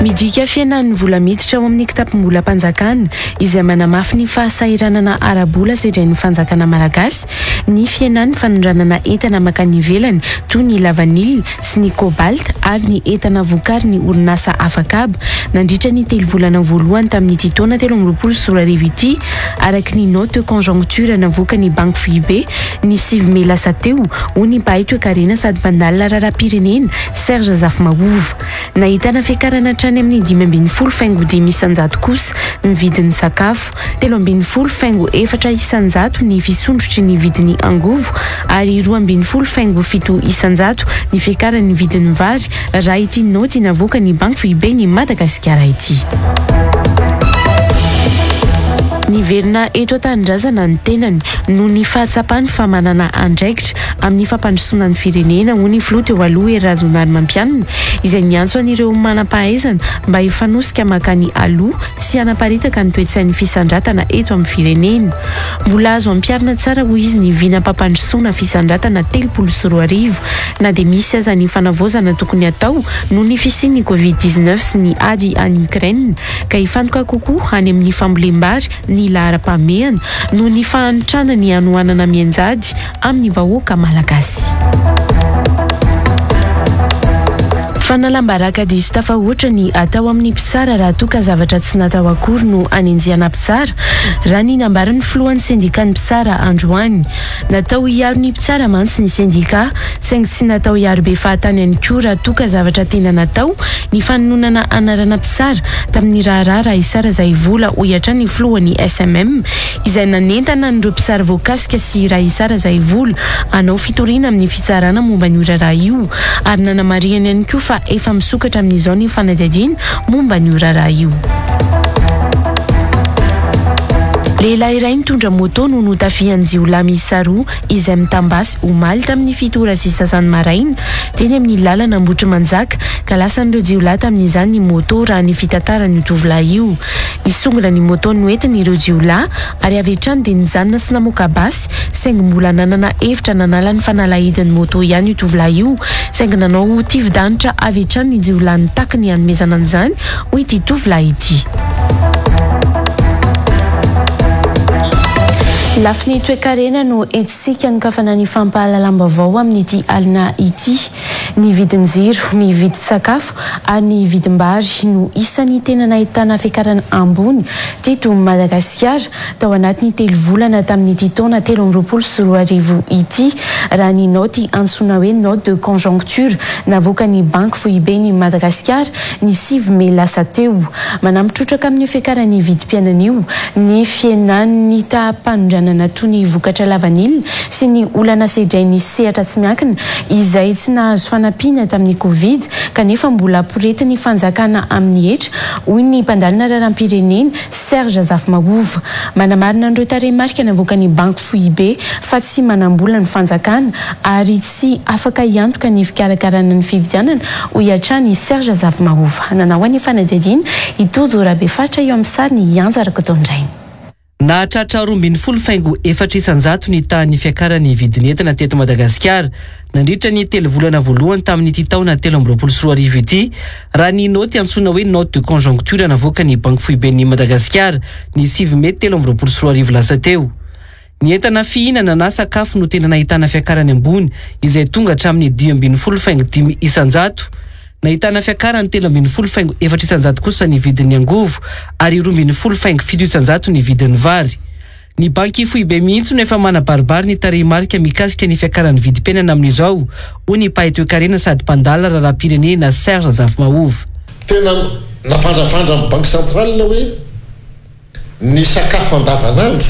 Midika fiainan'ny vola miditra ao amin'ny kitapo-mbola-panjakana izay manamafy ny fahasahiranana ara-bola izay ny fanjakana malagasy, ny fiainan'ny fanondranana entana makany ivelany toy ny lavanila sy ny cobalt ary ny entana vokarin'ny orinasa afakaba nandritra ny 3 volana voalohany tamin'ity taona 2024 ity araka ny note de conjoncture navoaka ny banque FIB ny 9 Mai lasa teo ho ny mpahay toe-karena sady mpandalina raharaham-pirenena Serge Zafmaovo. Nahitana fiakarana hatrany amin'ny 5.10 isanjato kosa ny vidin'ny sakafo, 3.4 isanjato ny fisondrotry ny vidin'ny angovo ary 2.7 isanjato ny fiakaran'ny vidin'ny vary raha ity noty navoaka ny banque FIB ny Madagasikara ity. Niverina eto an-tanindrazana ny tenany no ny fahatsapany famanana andraikitra amin'ny fampandrosoana ny firenena ho ny filoha teo aloha Razonary Mampianina izay niantso an'ireo manam-pahaizana mba hifanosika makany aloha sy hanaparitaka ny toe-tsain'ny fisandratana eto amin'ny firenena. Mbola azo ampiarina tsara ho izy ny vinam-pampandrosoana fisandratana 34 na dia misy aza ny fanavozana tokony atao noho ny fisian'ny Covid-19 sy ny ady any Ukraine ka hifantoka kokoa any amin'ny fambolem-bary ny lahara-pahamehana no ny fahantrana ny hanohanana mianjady amin'ny vahoaka malagasy. Fanalambaraka diso tafahoatra ny atao amin'ny mpitsara raha toka zavatra tsy natao akory no anenjehana mpitsara raha ny nambaran'ny filohan'ny sendikan'ny mpitsara androany. Natao hiaro ny mpitsara mantsy ny sendika saingy tsy natao hiaro be fahatany any koa raha toka zavatra tena natao ny fanononana anarana mpitsara tamin'ny raharara isara izay vola ho hiatra ny filohan'ny SMM izay nanentana nireo mpitsara voakasika sy raha isara izay vola anao fitoriana amin'ny fitsarana momba ny orara io ary nanamariany any koa fa efa misokatra amin'izao ny fanadihadiana momba ny orara io. Lehilahy iray nitondra moto no notafihan'ny jiolahy miisa 2 izay mitambasy omaly tamin'ny 7 sy sasany maraina teny amin'ny lalana Ambotrimanjaka ka lasa n'ireo jiolahy tamin'izany ny moto raha ny fitantaran'ny tovolahy io. Nisongona ny moto noentiny ireo jiolahy ary avy hatrany dia nijanona sy namoaka basy saingy mbola nanana hevitra nanala ny fanalahidin'ny moto ihany io tovolahy io saingy nanao tivy-danitra avy hatrany ny jiolahy nitaka ny hanomezana an'izany ho ity tovolahy ity. Lafiny toe-karena no entsika nokafana ny fampahalalam-baovao amin'ity alina ity. Ny vidin'ny jiro, ny vidin'ny sakafo ary ny vidim-bary no isan'ny tena nahitana fiakarana ambony teto Madagasikara tao anatin'ny 3 volana tamin'ity taona 2024 ity raha ny noty antsoina hoe note de conjoncture navoaka ny banque FIB ny Madagasikara ny 9 Mai lasa teo. Manampitrotraka amin'ny fiakaran'ny vidim-piainana io ny fiainan'ny tahampanondranana toy ny vokatra lavanila sy ny olana sedrainy sehatra tsy miankina izay tsy nahazo fanampiana tamin'ny Covid kanefa mbola poretin'ny fanjakana amin'ny hetra hoy ny mpandalina raharaham-pirenena Serge Zafmaovo. Manamarina n'ireo tarehimarika navoaka ny banque FIB fa tsy manambola ny fanjakana ary tsy afaka hiantoka ny fikarakarana ny fividianana ho hiatrany Serge Zafmaovo. Nanao ny fanadihadiana itojo Rabefatra eo amin'ny sary ny Ianja Rakotondrainy. Nahatratra 2.4 isanjato ny tany fiakarany vidin'entana teto Madagasikara nandritra ny 3 volana voalohany tamin'ity taona 2024 ity raha ny noty antsoina hoe note de conjoncture navoaka ny banque FIB ny Madagasikara ny 9 Mai 2024 lasa teo. Ny entana fihinana na sakafo no tena nahitana fiakarany ambony izay tonga hatramin'ny 2.10 isanjato. Nahitana fiakarany 3.4 isanjato kosa ny vidin'ny angovo ary 2.7 isanjato ny vidin'ny vary. Ny banky FIB mihitsy no efa manabaribary ny tarehimarika mikasika ny fiakaran'ny vidim-piainana amin'izao ho ny mpahay toe-karena sady mpandalina raharaham-pirenena Serge Zafmaovo. Tena navandravandra amin'ny banque centrale hoe ny sakafo andavanandro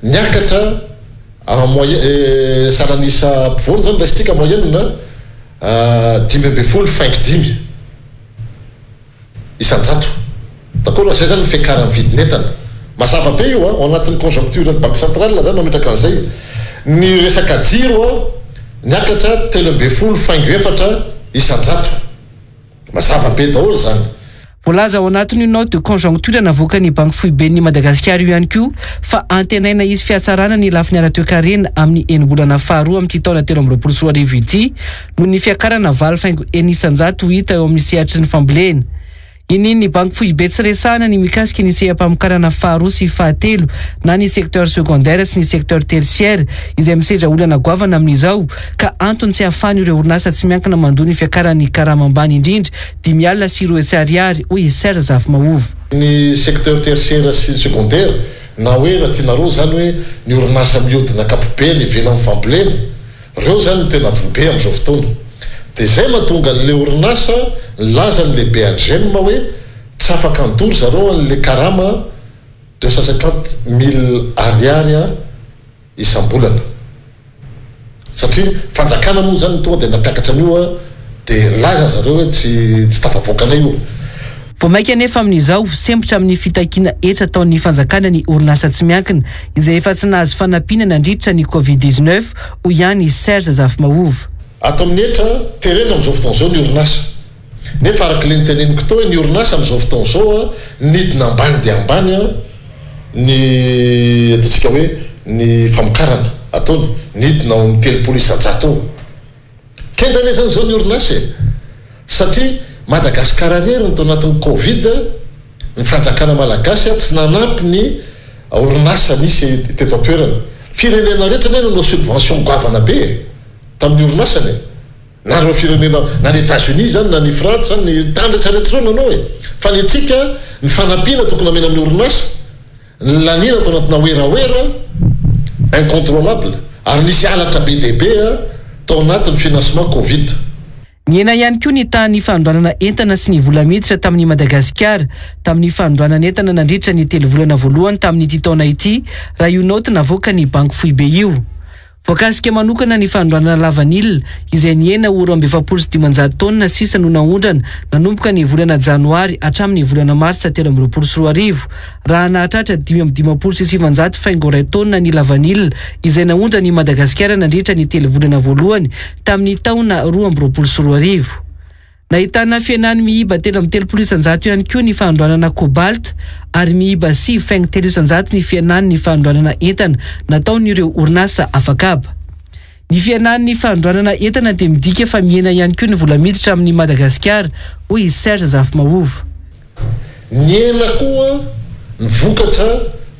niakatra saranisa mpivoana zany raisitsika moyenne 5.5 isanjato. D'accord, zay zany fiakaran'ny vidin'entana. Mazava be io ao anatin'ny conjoncture banque centrale zany mametraka an'izay. Ny resaka jiro niakatra 3.4 isanjato. Mazava be daholo zany. Voalaza ao anatin'io note de conjoncture navoaka ny banky foibe ny Madagasikara io ihany koa fa antenaina izy fiatsarana ny lafiny ara-toekarena amin'ny enim-bolana faharoa amin'ity taona 2024 ity no ny fiakarana 4.1% hita eo amin'ny sehatry ny fambolena. Iny ny banky foibe tsy resahana ny mikasika ny seha-pamokarana faharoa sy fahatelo na ny secteur secondaire sy ny secteur tertiaire izay misedra olana goavana amin'izao ka antony tsy ahafahany ireo orinasa tsy miankina mandoa ny fiakarany karama ambany indrindra 10,00 sy 2 ariary hoy Serge Zafmaovo. Ny secteur tertiaire sy secondaire na hoe raha tianareo zany hoe ny orinasa mihodina ankapobeny ivelany fambolena reo zany tena vobe amin'izao fotoana. Dia zay mahatonga an'le orinasa laza n'le BNGM hoe tsy afaka andory zareo an'le karama 250,000 ariary isam-bolana. Satria fanjakana moa zany tonga dia nampiakatra an'io dia laza zareo hoe tsy tafavoakana io. Vomaika anefa amin'izao sempotra amin'ny fitakiana etra taon'ny fanjakana ny orinasa tsy miankina izay efa tsy nahazo fanampiana nandritra ny Covid-19 hoy ihany Serge Zafmaovo. Ato amin'ny etra terena amin'izao fotoana izao ny orinasa. Nefa araka le niteneniko tao hoe ny orinasa amin'izao fotoana izao nidina ambany dia ambany ny ataontsika hoe ny famokarana ataony nidina ao amin'ny 300,000 eo. Kendane zany izao ny orinasa satria Madagasikara rery ny tao anatin'ny Covid ny fanjakana malagasy tsy nanampy ny orinasa nisy teto atoerana. Firenena rehetra nanao subvention goavana be tamin'ny orinasany. Na reo firenena na ny États-Unis zany na ny France zany ny tandritra rehetra reo nanao fa ny antsika ny fanampiana tokony amena amin'ny orinasa ny lanina tao anatina oeraoera incontrôlable ary nisy alatra be dia be tao anatin'ny financement Covid. Ny ena ihany koa ny tahan'ny fandroanana entana sy ny vola miditra tamin'ny Madagasikara tamin'ny fandroanana entana nandritra ny 3 volana voalohany tamin'ity taona ity raha io note navoaka ny banky foibe io. Voakasika manokana ny fandroanana lavanila izay niena 2,7 taona sisa no naondrana nanomboka ny volana janoary hatramin'ny volana martsa 2024 raha nahatratra 5,7 taona ny lavanila izay naondrana ny Madagasikara nandritra ny 3 volana voalohany tamin'ny taona 2024. Nahitana fianany miiba 3,3% ihany koa ny fandroanana cobalt ary miiba 5,3% ny fianany ny fandroanana entana nataon'ireo orinasa afakaba. Ny fianany ny fandroanana entana dia midika fa miena ihany koa ny vola miditra amin'ny Madagasikara hoy Serge Zafmaovo. Ny ena koa ny vokatra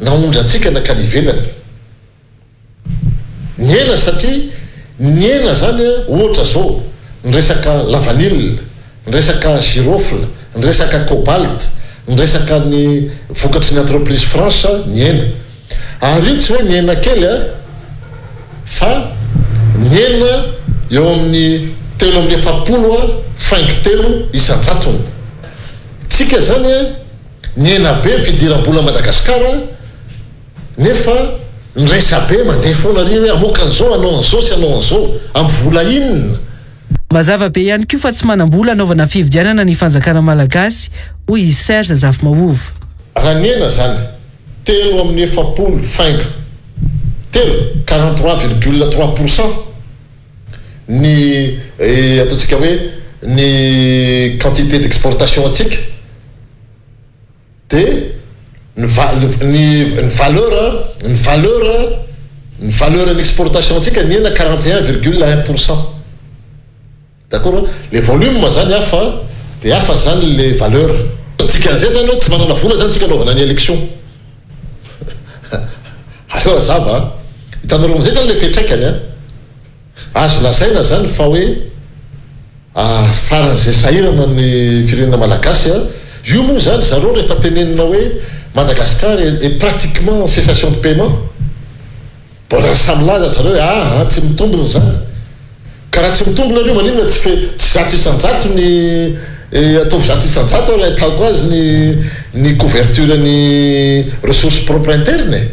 naondrantsika nakany ivelany. Ny ena satria ny ena zany ohatra zao ny resaka lavanila, ny resaka girofle, ny resaka cobalt, ny resaka ny vokatry ny entreprise franche ny ena. Ary io tsy hoe ny ena kely fa ny ena eo amin'ny 3,7 isan-jatony. Tsika zany ny ena be fidiram-bola Madagasikara nefa ny resa be mandeha foana ry hoe amoaka an'izao anao an'izao sy anao an'izao amin'ny vola inona. Mazava be ihany koa fa tsy manam-bola anaovana fividianana ny fanjakana malagasy hoy Serge Zafmaovo. Raha ny ena zany 43,3% ny ataontsika hoe ny quantité d'exportation antsika dia ny valeur en exportation antsika ny ena 41,1%. D'accord? Les volumes zany hafa dia hafa zany le valeur. Tsika zay zany tsy manana vola zany tsika anaovana ny élection. Aleo azava hitanareo zay zany le fiantraikany azo lazaina zany fa hoe faran'izay sahirana ny firenena malagasy io moa zany zareo rehefa tenenina hoe Madagascar est pratiquement en cessation de paiement. Bona samy laza zareo hoe tsy mitombona zany. Ka raha tsy mitombona reo maninona tsy zato isan-jato ny ataovy zato isan-jato raha hitako azy ny couverture ny ressources propres internes.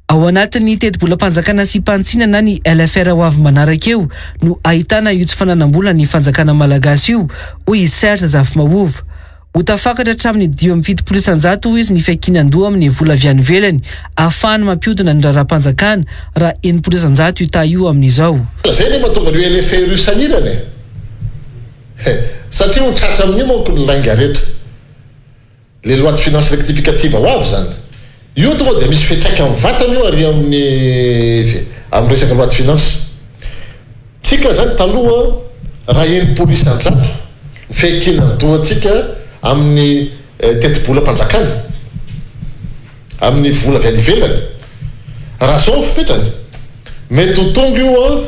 Ao anatin'ny teti-bolam-panjakana sy mpantsina ny LFR ho avy manaraka eo no ahitana io tsy fananam-bola ny fanjakana malagasy io hoy Serge Zafmaovo. Ho tafakatra hatramin'ny 10,7% izy ny fiakinan-doha amin'ny vola avy any ivelany ahafahany mampihodina ny raharam-panjakana raha 9% ita io amin'izao. Zay ny mahatonga ny LFR io sahirany satria ho tratra amin'io manko ny lainga rehetra le loi de finance rectificative ho avy zany io tonga dia misy fitraika amin'ny vatana io ary amin'ny resaka loi de finance tsika zany taloha raha enimpolo isan-jato ny fehikinany toatsika amin'ny teti-bola mpanjakana amin'ny vola avy any ivelany raha zao fipetrany mety ho tonga io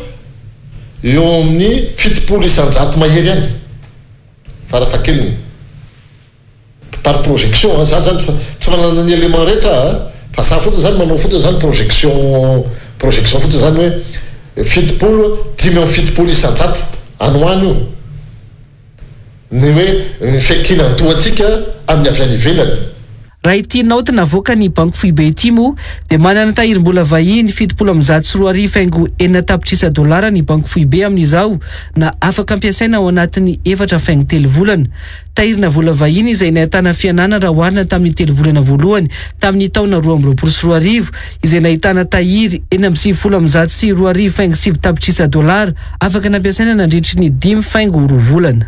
eo amin'ny fitopolo isan-jato mahery any farafakeliny par projection zany zany tsy manana ny élément rehetra fa za fotsiny zany manao fotsiny zany projection fotsiny zany hoe fitopolo 5 isan-jato anoany io ny hoe ny fehikinany toatsika amin'ny avy any ivelany raha ity naoty navoaka ny banky foibe ity moa dia manana tahirim-bola vahiny 7.4 dolara ny banky foibe amin'izao na afaka ampiasaina ao anatin'ny 4.3 volana tahirina vola vahiny izay nahitana fianana raha oharina tamin'ny 3 volana voalohany tamin'ny taona 2024 izay nahitana tahiry 7.2 dolara afaka nampiasaina nandritry ny 5.2 volana.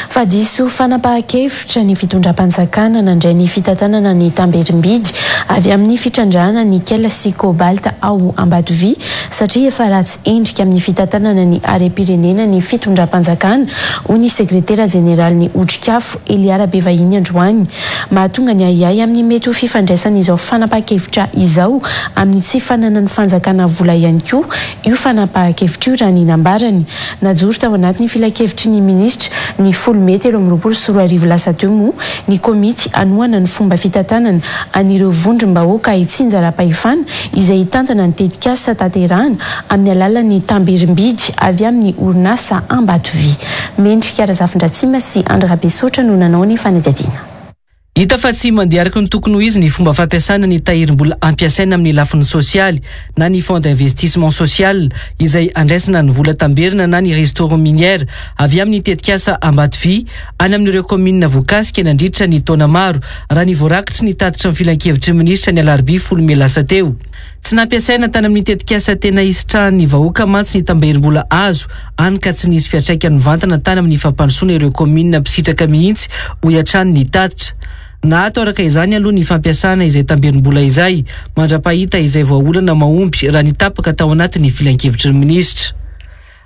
Fa diso fanapahan-kevitra ny fitondram-panjakana nandray ny fitantanana ny Tamberimbidy avy amin'ny fitrandrahana ny kela sy kobalta ao Ambatovy satria efa ratsy endrika amin'ny fitantanana ny harem-pirenena ny fitondram-panjakana hoy ny sekretera jeneralny Otrikafo Eliara Bevahiny Androany mahatonga ny ayay amin'ny mety ho fifandraisana izao fanapahan-kevitra izao amin'ny tsy fananany fanjakana vola ihany koa io fanapahan-kevitra io raha ny nambarany najoro tao anatin'ny filan-kevitry ny ministra ny mety ero amin'ny 24 lasa teo moa ny komity anoana ny fomba fitantanana anireo vondrom-bahoaka hitsinjara-pahefana izay hitantana ny tetikasa tanterahana amin'ny alalan'ny Tamberimbidy avy amin'ny orinasa Ambatovy. Mendrika Razafindratsima sy Andrabesotra no nanao ny fanadihadiana. Hita fa tsy mandeha araka ny tokony ho izy ny fomba fampiasana ny tahirim-bola ampiasaina amin'ny lafiny sosialy na ny fond d'investissement social izay andraisana ny vola tamberina na ny restaurant minière avy amin'ny tetikasa Ambatovy any amin'ireo commune voakasika nandritra ny taona maro raha ny voarakitra ny tatitra ny filan-kevitry ministra ny Alarobia 10 Mey lasa teo. Tsy nampiasaina tany amin'ny tetikasa tena isitrahan'ny vahoaka mantsy ny tamberim-bola azo any ka tsy nisy fiatraikany mivantana tany amin'ny fampandrosoana ireo commune mpisitraka mihitsy ho hiatrany ny tatitra. Na atao araka izany aloha ny fampiasana izay tamberim-bola izay mandra-pahita izay voaolana mahomby raha nitapaka tao anatin'ny filan-kevitry ny ministra.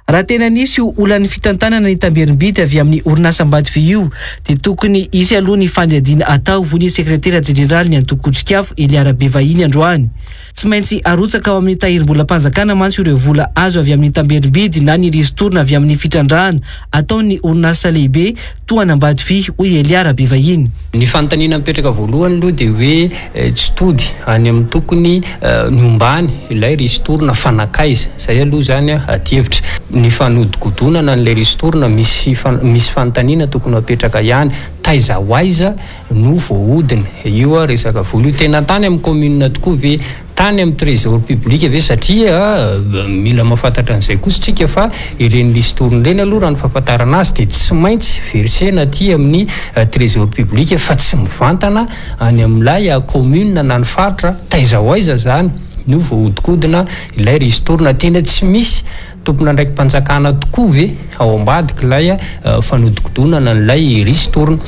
Raha tena nisy olan'ny fitantanana ny Tamberimbidy avy amin'ny orinasa Ambatovy io dia tokony isy aloha ny fanadihadiana atao hoy ny sekretera jeneraly ny Antoko Otrikafo Eliara Bevahiny Androany. Tsy maintsy arotsaka ao amin'ny tahirim-bola mpanjakana mantsy ireo vola azo avy amin'ny Tamberimbidy na ny ristourna avy amin'ny fitrandrahana ataon'ny orinasa lehibe toana Ambatovy hoy Eliara Bevahiny. Ny fanontaniana mipetraka voalohany aloha dia hoe tsy tody any amin'ny tokony niombany ilay ristourna fanakaiza zay aloha zany aty hevitra. Ny fanodikodonana n'ilay ristourna misy fanontaniana tokony apetraka ihany taiza hoaiza no voahodiny io resaka vola io tena tany amin'ny commune tokoa ve tany amin'ny trésor public ve satria mila mahafantatra an'izay kosa tsika fa ireny ristourna ireny aloha raha ny fahafantarana azy dia tsy maintsy versena aty amin'ny trésor public fa tsy mivantana any amin'ilay commune na ny faritra taiza hoaiza zany no voahodikodina ilay ristourna tena tsy misy tompona ndraiky mpanjakana tokoa ve ao ambadika ilay fanodikodonana n'ilay ristourna.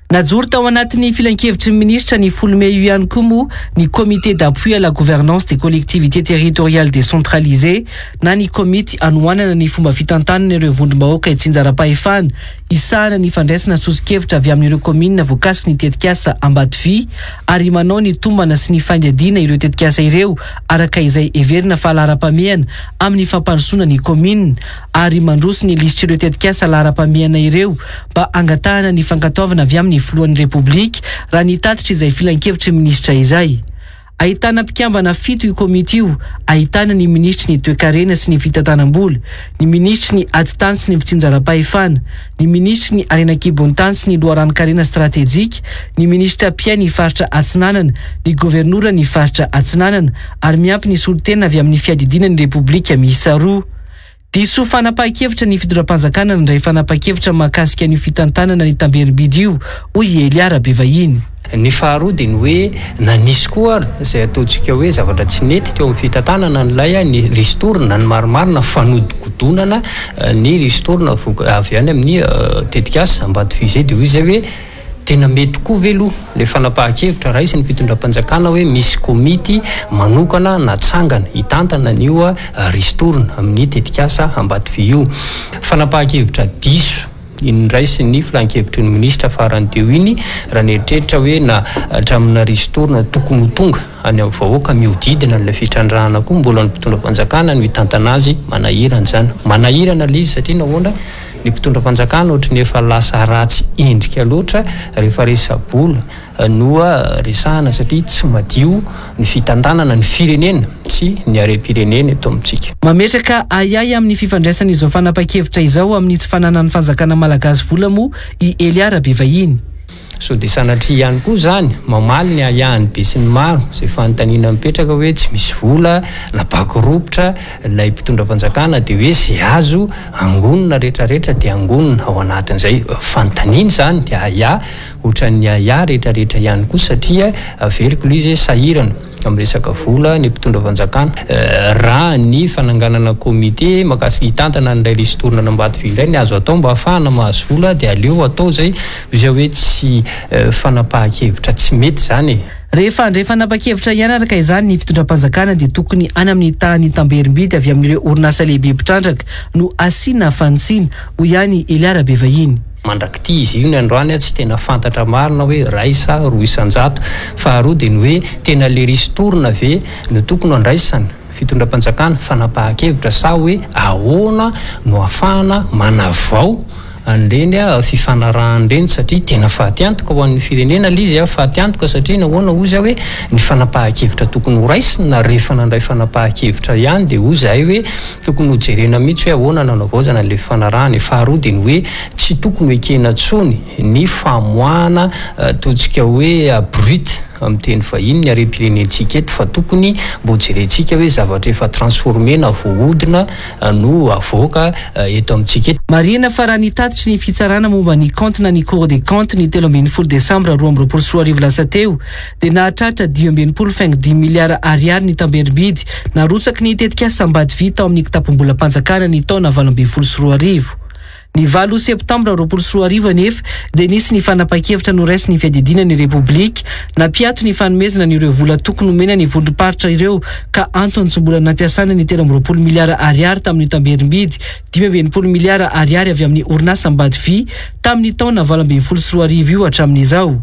Najoro tao anatin'ny filan-kevitry ny ministra ny 10 Mey io ihany koa moa ny comité d'appui à la gouvernance des collectivités territoriales décentralisées na ny komity anoanana ny fomba fitantanana ireo vondrom-bahoaka hitsinjara-pahefana isahana ny fandraisana sosi-kevitra avy amin'ireo commune voakasika ny tetikasa Ambatovy ary manao ny tombana sy ny fanadihadiana ireo tetikasa ireo araka izay everina fahalara-pameana amin'ny fampandrosoana ny commune ary mandroso ny lisitra ireo tetikasa lara-pameana ireo mba angatahana ny fankatoavana avy amin'ny filohan'ny Republika raha nitatitra izay filan-kevitry ministra izay. Ahitana mpikambana 7 io komity io, ahitana ny ministra ny toe-karena sy ny fitantanam-bola, ny ministra ny adi-tany sy ny fitsinjara-pahefana, ny ministra ny arenan-kibon-tany sy ny loharano-karena stratéjika, ny ministra pia ny faritra Atsinanana, ny gouvernoura ny faritra Atsinanana ary miampy ny solotena avy amin'ny fiadidiana ny Republika miisa 2. Diso fanapahan-kevitra ny fitondram-panjakana nandray fanapahan-kevitra mahakasika ny fitantanana ny Tamberimbidy io hoy Eliara Bevahiny. ny faharoa dia ny hoe nanisy koa ary izay ataontsika hoe zavatra tsy nety teo amin'ny fitantanana nylay ny ristourna ny marimarina fanodikodonana ny ristourna avy any amin'ny tetikasa Ambatovy dia hoy zay hoe tena mety koa velo le fanapahan-kevitra raha isy ny mpitondram-panjakana hoe misy komity manokana natsangana hitantana nio ristourna amin'ny tetikasa Ambatovy io fanapahan-kevitra diso inraisy ny filan-kevitry ny ministra farany teo iny raha nieritreritra hoe na hatramina ristourna tokony ho tonga any amin'ny vahoaka mihodidina n'ilay fitrandrahana koa mbola ny mpitondram-panjakana no hitantana azy manahirana zany manahirana le izy satria nahoana ny mpitondram-panjakana ohatry ny efa lasa ratsy endrika loatra rehefa resabola noa resahana satria tsy madio ny fitantanana ny firenena sy ny harem-pirenena eto amintsika mametraka ayay amin'ny fifandraisana izao fanapa-kevitra izao amin'ny tsy fananany fanjakana malagasy vola moa i Eliara Bevahiny so dia sanatria ihany koa zany mamaly ny ayahany be sy ny maro izay fanontaniana mipetraka hoe tsy misy vola na bakoropotra ilay mpitondram-panjakana dia hoe zay azo angonina rehetrarehetra dia angonina ao anatin'izay fanontaniana zany dia aya ohatran'ny aya rehetrarehetra ihany koa satria averiko ilay izy sahirana amin'ny resaka vola ny mpitondram-panjakana raha ny fananganana komite makasika hitantana n'ilay ristourna Ambatovy indray ny azo atao mba ahafahana mahazo vola dia aleo atao zay izay hoe tsy fanapahan-kevitra tsy mety zany rehefa andray fanapa-kevitra ihany araka izany ny fitondram-panjakana dia tokony any amin'ny tany Tamberimbidy avy amin'ireo orinasa lehibe mpitrandraka no asiana fantsina ho ihany Eliara Bevahiny mandrakity izy io ny androany tsy tena fantatra marina hoe raisa roa isan-jato faharoa dia ny hoe tena le ristourna ve no tokony andraisana fitondram-panjakana fanapahan-kevitra sa hoe ahoana no ahafahana manavao an'ireny fifanarahan'ireny satria tena fahaty-antoka ho an'ny firenena le izy fahaty-antoka satria nahoana hoy zay hoe ny fanapahan-kevitra tokony ho raisina na rehefa nandray fanapahan-kevitra ihany dia hoy zahay hoe tokony ho jerena mihitsy hoe ahoana nanavaozana n'le fifanarahany faharoa dia ny hoe tsy tokony hoekena tsony ny famoahana ataontsika hoe brut amin'ny teny vahiny ny harem-pirenentsika eto fa tokony mbo jerentsika hoe zavatra efa transformé na voahodina no avoaka eto amintsika eto marina fa raha nitatitry ny fitsarana momba ny compte na ny cour des comptes ny 13 Desambra 2024 lasa teo dia nahatratra 10.10 miliara ariary ny Tamberimbidy narotsaky ny tetikasa Ambatovy tao amin'ny kitapom-bolam-panjakana ny taona 2024 ny 9 septambra 2024 nefa dia nisy ny fanapa-kevitra no raisy ny fiadidina ny Republika napiato ny fanomezana n'ireo vola tokony omena ny vondrom-paritra ireo ka antony tsy mbola nampiasana ny 13 miliara ariary tamin'ny Tamberimbidy 15 miliara ariary avy amin'ny orinasa Ambatovy tamin'ny taona 2024 io hatramin'izao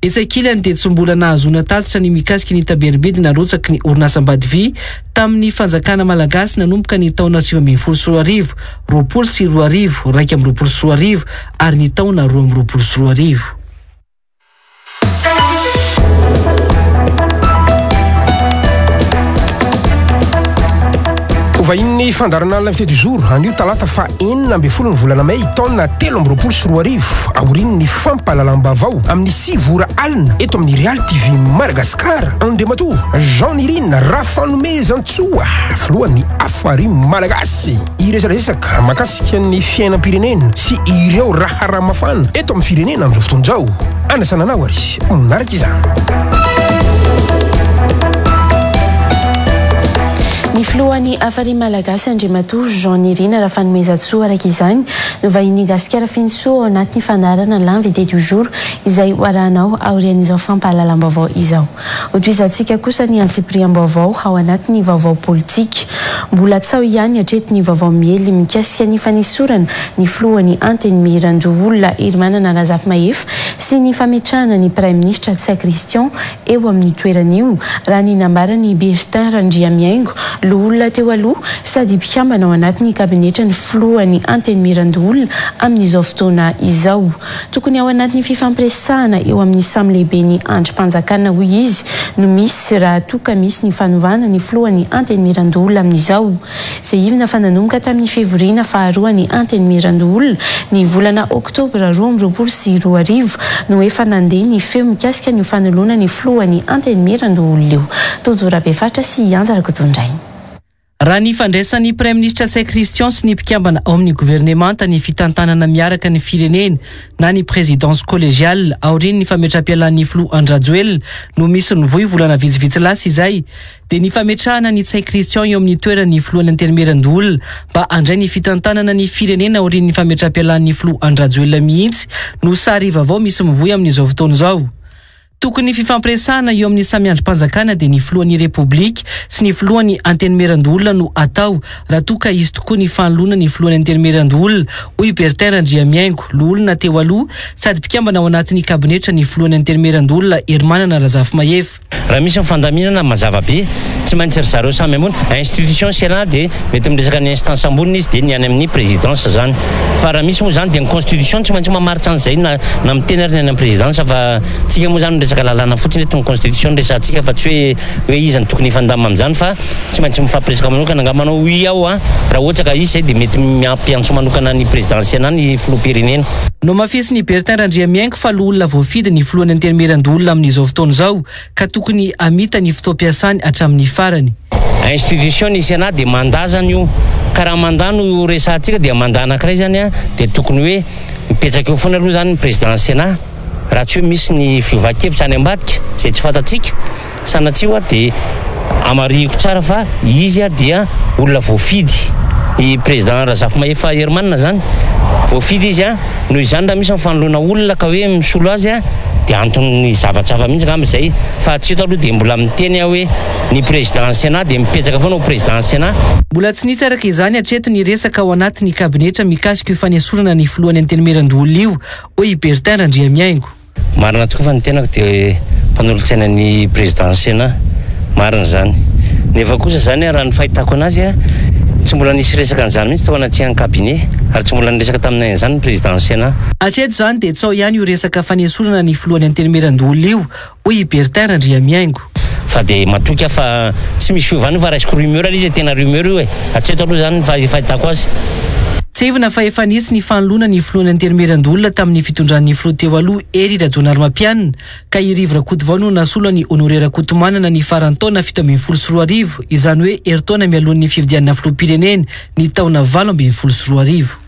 etsakilany dia tsy mbola nahazona tatitra ny mikasika ny Tamberimbidy narotsaky ny orinasa Ambatovy tamin'ny fanjakana malagasy nanomboka ny taona 2024 2024 raika amby 2024 ary ny taona 2024 Vahiny fandaran'alina fety jour anio talata fa 9 ny volana May taona 2024 aoriny ny fampalalambavao amin'ny 6 ora alina eto amin'ny Real TV Madagascar Andriamatoa Jean Nirina Rafanomezantsoa filohan'ny afary malagasy iresaresaka makasika ny fiainam-pirenena sy ireo raha mafana eto amin'ny firenena amin'izao fotoan'izao anasana anao ary manaraka izany ny filohan'ny afary malagasy Andriamatoa Jean Nirina Rafanomezantsoa araka izany no vahiny gasikara Finsoa anatin'ny fandarana l'invité du jour izay hoarahanao aorian'izao fampahalalam-baovao izao hotoizantsika kosa ny antsipriam-baovao ao anatin'ny vaovao politika mbola tsao ihany hatreto ny vaovao miely mikasika ny fanisorana ny filohan'ny anteny Mirandoolona Hermanana Razafimahefy sy ny fametrahana ny Prime Ministre Tsia Christian eo amin'ny toeran'io raha ny nambarany Bertin Randriamiaingo olona teo aloha sady mpikambana ao anatin'ny kabinetra ny filohan'ny anteny Mirandoolona amin'izao fotoana izao tokony ao anatin'ny fifampiresahana eo amin'ny samy lehibe ny andrim-panjakana hoy izy no misy raha toka misy ny fanovana ny filohan'ny anteny Mirandoolona amin'izao izay ivina fa nanomboka tamin'ny fevriana faharoa ny anteny Mirandoolona ny volana oktobra 2024 no efa nandeha ny feo mikasika ny fanoloana ny filohan'ny anteny Mirandoolona io Todora Befatra sy Anjara Kotondray raha ny fandraisan'ny premier ministre Tsay Christian sy ny mpikambana ao amin'ny gouvernemanta ny fitantanana miaraka ny firenena na ny présidence collégiale aoriny ny fametram-pialan'ny Filoha Andrajoelina no misy nivoy volana vitsivitsy lasa izay dia ny fametrahana ny Tsay Christian eo amin'ny toerany filohan'ny anterimerin'olona mba handray ny fitantanana ny firenena aoriny ny fametram-pialan'ny Filoha Andrajoelina mihitsy no sary vaovao misy mivoy amin'izao fotoana izao. Tokony fifampiresahana eo amin'ny samy androm-panjakana dia ny filohan'ny repoblika sy ny filohan'ny antenimerin'olona no atao raha toka izy tokoa ny fanoloana ny filohan'ny antenimerin'olona hoy Bertin Andriamiaingo lolona teo aloha sady mpikambana ao anatin'ny kabinetra ny filohan'ny antenimerin'olona Hermanana Razafy-Mahefy. Raha misy mifandaminana mazava be tsy maintsy ry zareo samy ambony institution Sénat dia mety miresaka ny instance amboniny izy dia ny any amin'ny présidence zany fa raha misy moa zany dia ny constitution tsy maintsy mamaritra an'izay na miteny ary ny any amin'ny présidence fa tsika moa zany resaka lalàna fotsiny eto ny constitution resantsika fa tsy hoe izy ny tokony ifandamina amin'izany fa tsy maintsy mifampiresaka manokana angamanao ui ao raha ohatra ka izy dia mety miampiantso manokana ny présidence Sénat ny filoham-pirenena. No mafisy ny Bertin Andriamiaingo fa olona voafidy ny filohan'ny antenimerin'olona amin'izao fotoana izao ka tokony amita ny fotoam-piasany hatramin'ny farany. Institution ny Sénat dia mandazana io karaha mandano resantsika dia manda anankiray zany dia tokony hoe mipetraka eo foana aloha zany ny président Sénat raha tsy hoe misy ny fiovahan-kevitra any ambadika izay tsy fantatsika sanatria dia amarihiko tsara fa izy dia olona voafidy i président Razafy-Mahefy Hermanana zany voafidy izy noho izany raha misy mifanoloana olona ka hoe misolo azy dia antony zavatra hafa mihitsy amin'izay fa tsy eto aloha dia mbola miteny hoe ny président Sénat dia mipetraka foana ao président Sénat. Mbola tsy nisy araka izany hatreto ny resaka ao anatin'ny kabinetra mikasika io fanesorana ny filohan'ny antenimerin'olona io hoy Bertin Andriamiaingo. Marina tokoa fa ny tenako dia mpanolontsaina ny président Sénat marina zany nefa kosa zany raha ny fahitako anazy tsy mbola nisy resaka an'izany mihitsy tao anaty cabinet ary tsy mbola niresaka taminay an'izany ny président Sénat. Hatreto zany dia tsao ihany io resaka fanesorana ny filohan'ny antenimerin'olona io hoy Bertin Andriamiaingo. Fa dia matoky fa tsy misy fiovana fa raisiko rumeur izy tena rumeur io hatreto aloha zany fahitako azy. Tsy evina fa efa nisy ny fanoloana ny filohan'ny antenimerin'olona tamin'ny fitondran'ny filoha teo aloha Hery Rajaonarimampianina ka i Rivo Rakotovao no nasolo ny Honoré Rakotomanana ny farantaona 7.4 izany hoe heritaona mialohan'ny fifidianana filoham-pirenena ny taona 8.4.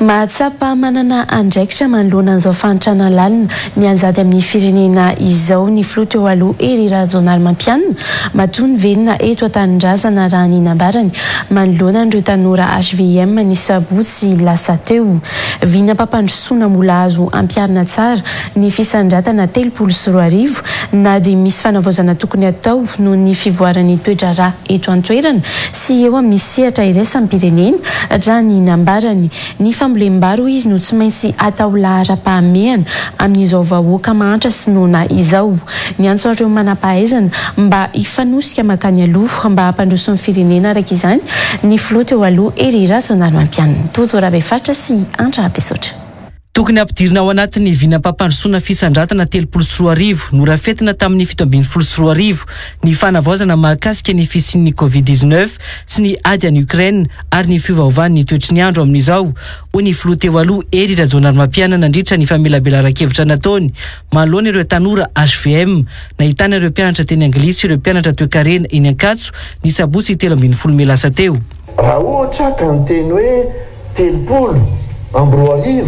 Mahatsapa manana andraikitra manoloana an'izao fantrana lalina mianjady amin'ny firenena izao ny filoha teo aloha Hery Rajaonarimampianina matony velona eto an-tanindrazana raha ny nambarany manoloana an'ireo tanora HVM ny sabotsy lasa teo vina pampandrosoana mbola azo ampiarina tsara ny fisandratana 3.4 na dia misy fanavaozana tokony atao noho ny fivoaran'ny toetra rà eto an-toerana sy eo amin'ny sehatra iraisany pirenena raha ny nambarany ny fambolem-baro izy no tsy maintsy atao lahara-pahamehana amin'izao vahoaka mahantra sy noana izao ny antso ireo manam-pahaizana mba hifanosika makany aloha mba hampandroso ny firenena araka izany ny filoha teo aloha Hery Rajaonarimampianina Toto Rabefatra sy Andra Ampesotra. Tokony ampidirina ao anatin'ny vinam-pampandrosoana fisandratana 3.4 norafetina tamin'ny 7.4 ny fanavaozana mahakasika ny fisian'ny Covid-19 sy ny ady any Ukraine ary ny fiovaovan'ny toetry ny andro amin'izao hoy ny filoha teo aloha Hery Rajaonarimampianina nandritra ny famelabelaran-kevitra nataony manoloana ireo tanora HVM nahitana ireo mpianatra teny anglisy ireo mpianatra toe-karena eny Ankatso ny sabotsy 13 Mey lasa teo. Raha ohatra ka ny teny hoe 3.4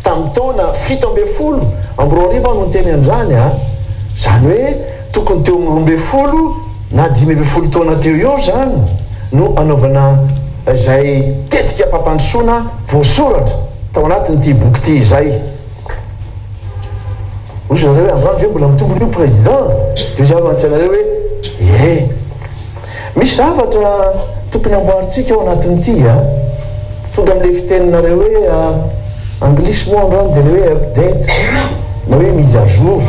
tamin'ny taona 7.10 no teny an'izany zany hoe tokony teo amin'ny 12 na 15 taona teo eo zany no anaovana izay tetika pampandrosoana voasoratra tao anatin'ity boky ity izay ozy nareo hoe androany hoe mbola mitombony io président dia za mantsanareo hoe misy zavatra tokony amboaritsika ao anatin'ity tonga amin'ilay fiteninareo hoe anglisy moa androany dia le hoe update na hoe mise à jour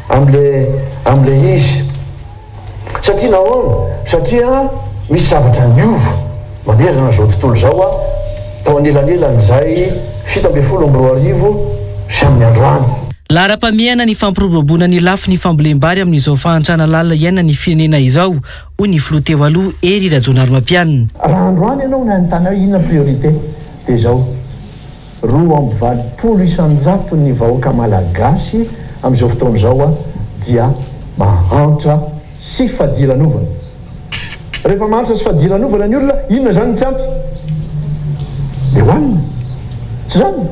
am'le izy satria nahoana satria misy zavatra miova manerana zao tontolo zao tao anelan'elan'izay 7.4 sy amin'ny androany. Lahara-pamehana ny fampiroboroboana ny lafo ny fambolem-bary amin'izao fahantrana lalina iaina ny firenena izao hoy ny filoha teo aloha Hery Rajaonarimampianina. Raha androany ianao ny anontany hoe inona priorité dia zao 2.20 isan-jato ny vahoaka malagasy amin'izao fotoana izao dia mahantra sy fadilanovana rehefa maharitra sy fadiranovana ny olona inona zany tsy ampy de hoanina tsy zany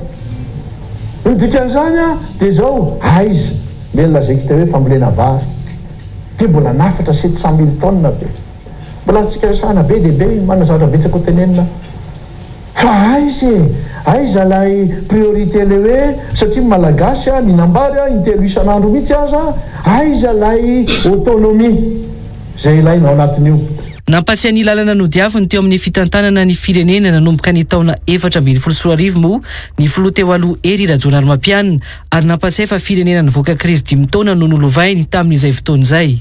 ny dikan'izany a de zao aiza melona zay kita hoe fambolena vary de mbola nafatra 700,000 tonnes be mbola tsika resahana be de be manana zavatra betsaka ho tenenina fa aiza lay priorité le hoe satria malagasy a minambary a intelo isan'andro mihitsy aza aiza lay autonomie zay ilaina ao anatin'io. Nampatsy ny lalana nodiaviny teo amin'ny fitantanana ny firenena nanomboka ny taona 2024 moa ny filoha teo aloha ery Rajoelina ary nampatsy fa firenena nivoaka krizy 5 taona no nolovainy tamin'izay fotoana izay.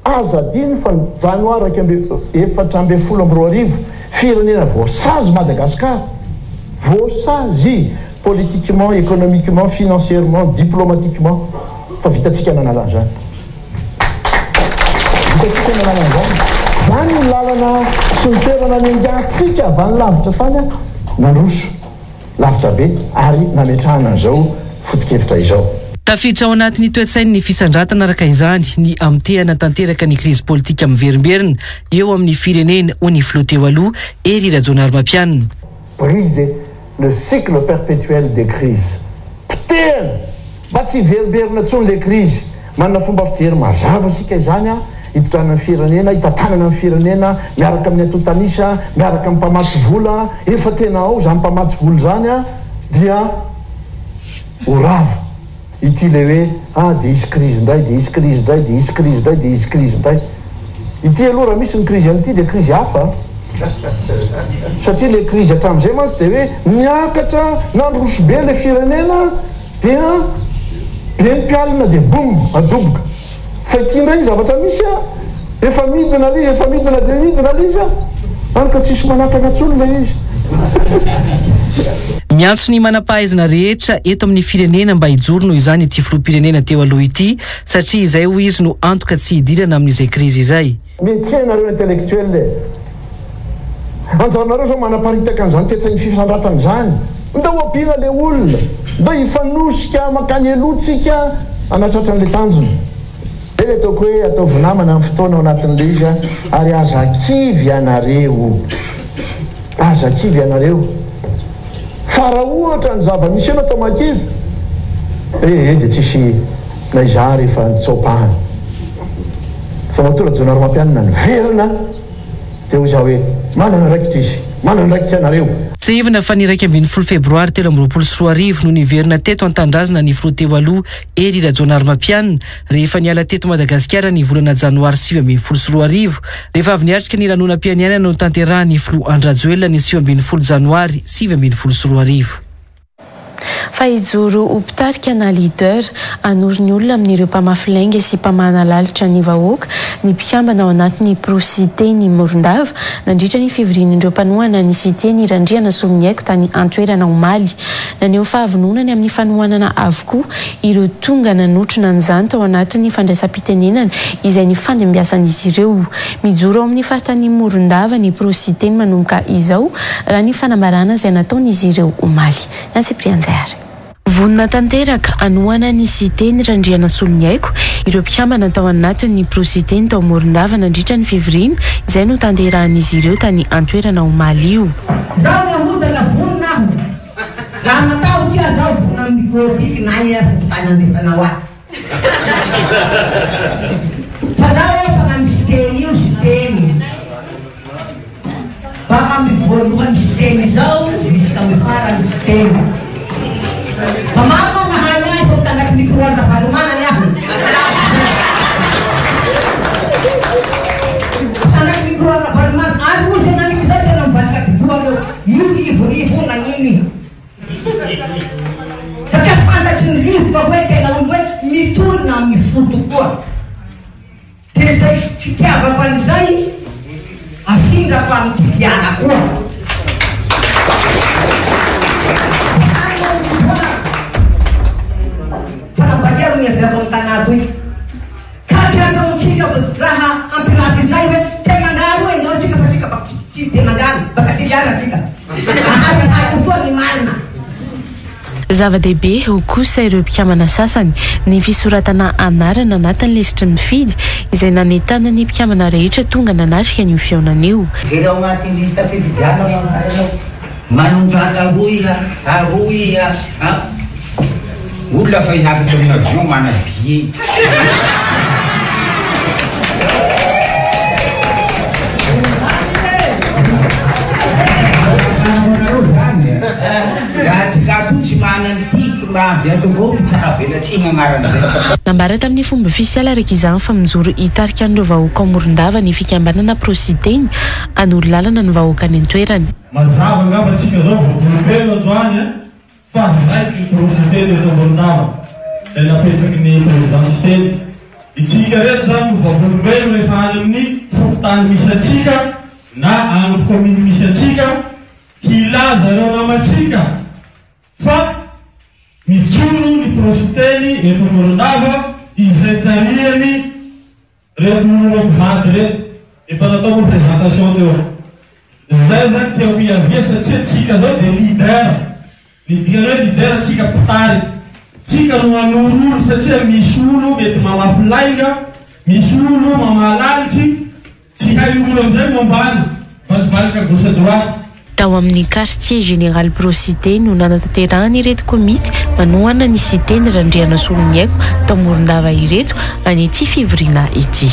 Azadiny fa janoary 2024 firenena voasazy Madagasikara voasazy politiquement, économiquement, financièrement, diplomatiquement fa vitatsika nanala zany. Vitatsika nanala zany. Zany ny lalana sy ny toerana nengatsika avy any lavitra tany nandroso lavitra be ary nametrahana an'izao foto-kevitra izao. Tafiditra ao anatin'ny toe-tsainy ny fisandratana araka izany ny amtehana tanteraka ny krizy politika miverimberina eo amin'ny firenena ho ny filoha teo aloha ery Rajoelina. Briser le cycle perpétuel des crises. Potehana mba tsy veriberina tsony le krizy manana fomba fijery mazava sika izany a hitondrana ny firenena hitantanana ny firenena miaraka amin'ny atotanisa miaraka amin'ny mpamatsy vola efa tena ao zany mpamatsy vola zany a dia orava ity le hoe de hisy krizy indray de hisy krizy indray de hisy krizy indray de hisy krizy indray ity aloha raha misy ny krizy an'ity de krizy hafa satria le krizy hatramin'izay mantsy de hoe miakatra nandroso be le firenena dia be ny mpialina de boum adoboka fa ity indray zavatra misy a efa midina lizy efa midina de midina lizy a any ka tsisy manakana tsony le izy. Miantso ny manampahaizana rehetra eto amin'ny firenena mba hijoro noho izany ity filoham-pirenena teo aloha ity satria izay ho izy no antoka tsy hidirana amin'izay krizy izay. Metienareo intellectuel anjaranareo zao manaparitaka an'izany tetsainy fifandratana zany ndao ampina le olona ndao hifanosika makany elotsika anatratra n'le tanjony ele ataoko hoe ataovy namana amin'ny fotoana ao anatin'le izy ary azakivy anareo fara ohatra ny zava-misy ena atao makivy de tsisy naiza rehefa nitsopahana fa matora Rajoelina niverina de ho za hoe manana raikitra izy manana raikitra anareo. Tsy ivana fa ny 20 febroary 2024 no niverina teto an-tandrazana ny filoha teo aloha ery Rajoelina rehefa niala teto Madagasikara ny volana janoary 2024 rehefa avy niatrika ny lanonam-pianianana no tanterahany filoha Andry Rajoelina ny 20 janoary 2024. Fa hijoro ho mpitarika na leader anory olona amin'ireo mpamafilainga sy mpamana lalitra ny vahoaka ny mpikambana ao anatin'ny prosite ny Morondava nandritra ny fivorian'ireo mpanohana ny site ny Randriana Soloniaiko tany Antoerana Omaly naneho fahavononany amin'ny fanohanana avokoa ireo tonga nanotrona an'izany tao anatin'ny fandraisam-pitenenana izay ny fandambiasan'izy ireo mijoro ao amin'ny fahatany Morondava ny prosite ny manomboka izao raha ny fanambarana izay nataon'izy ireo Omaly na Siprianjary. Vonina tanteraka anohana ny site ny Randriana Soloniaiko ireo mpikambana tao anatin'ny prosite ny tao Morondava nandritra ny fivoriana izay no tanterahan'izy ireo tany Antoerana Omaly io. Zaho nahodana vonina aho raha natao tia zaho vonina amin'ny mikrotiky na tany andefanao ahy fa zaho efa nany siteny io siteny baka amin'ny voalohany siteny zao ziska amin'ny farany siteny Pamalo mahanya ito tanak ni Kuwan na palumana niya. Tanak ni Kuwan na palumana. Ako siya namin sa ng balik Kuwan na yuki ifurifu na ngini. Sa kasanda sinrifu pagwe kay nalungwe mitul na mifutu kuwa. Tesa istikia kapanzai afinda pa mtikiana kuwa. Panabayaran niya pinabuntan natin. Kasi ang siya raha ang pinatizay we temangaro ay no chika pa si temangan baka tiyara chika. Ay uso ni mana. Zava-dehibe ho kosa ireo mpikamana sasany ny fisoratana anarana anatin'ny lesitry ny fidy izay nanentana ny mpikamana rehetra tonga nanatrika ny fiaonana io. Jereo agnatin'ny lista fifidianana manao manondraka aroy olona fa hiakatra amin'ny avion mana billet. Nambara tamin'ny fomba ofisialy araka izany fa mijoro hitarika an'ireo vahoaka Morondava ny fikambanana Prositeny an'olo lalana ny vahoaka any an-toerany. Mazava angamba tsika zao voabolobelo androany fa raiky Prositeny eto Morondava izay napetraky ny présidensiteny. Itsika reto zany voabolobelo rehefa any amin'ny fokontany misy atsika na amin'ny commune misy atsika hilaza ireo namatsika fa mijoro ny Prositeny eto Morondava izay tarihany reto mpivady reto efa natao présentation teo. Zay zany tia miavia satria tsika zao dia leader. Ny dikany hoe leader tsika mpitary. Tsika no manoro satria misy olo mety mamafilaiga, misy olo mamalalitsy, tsy hay olo amizay mombany valibalika gauche droite. Tao amin'ny quartier général Prositeny no nanatanterahana ireto komity manohana ny siteny Randriana Soloniaiko tao Morondava ireto any ity fivoriana ity.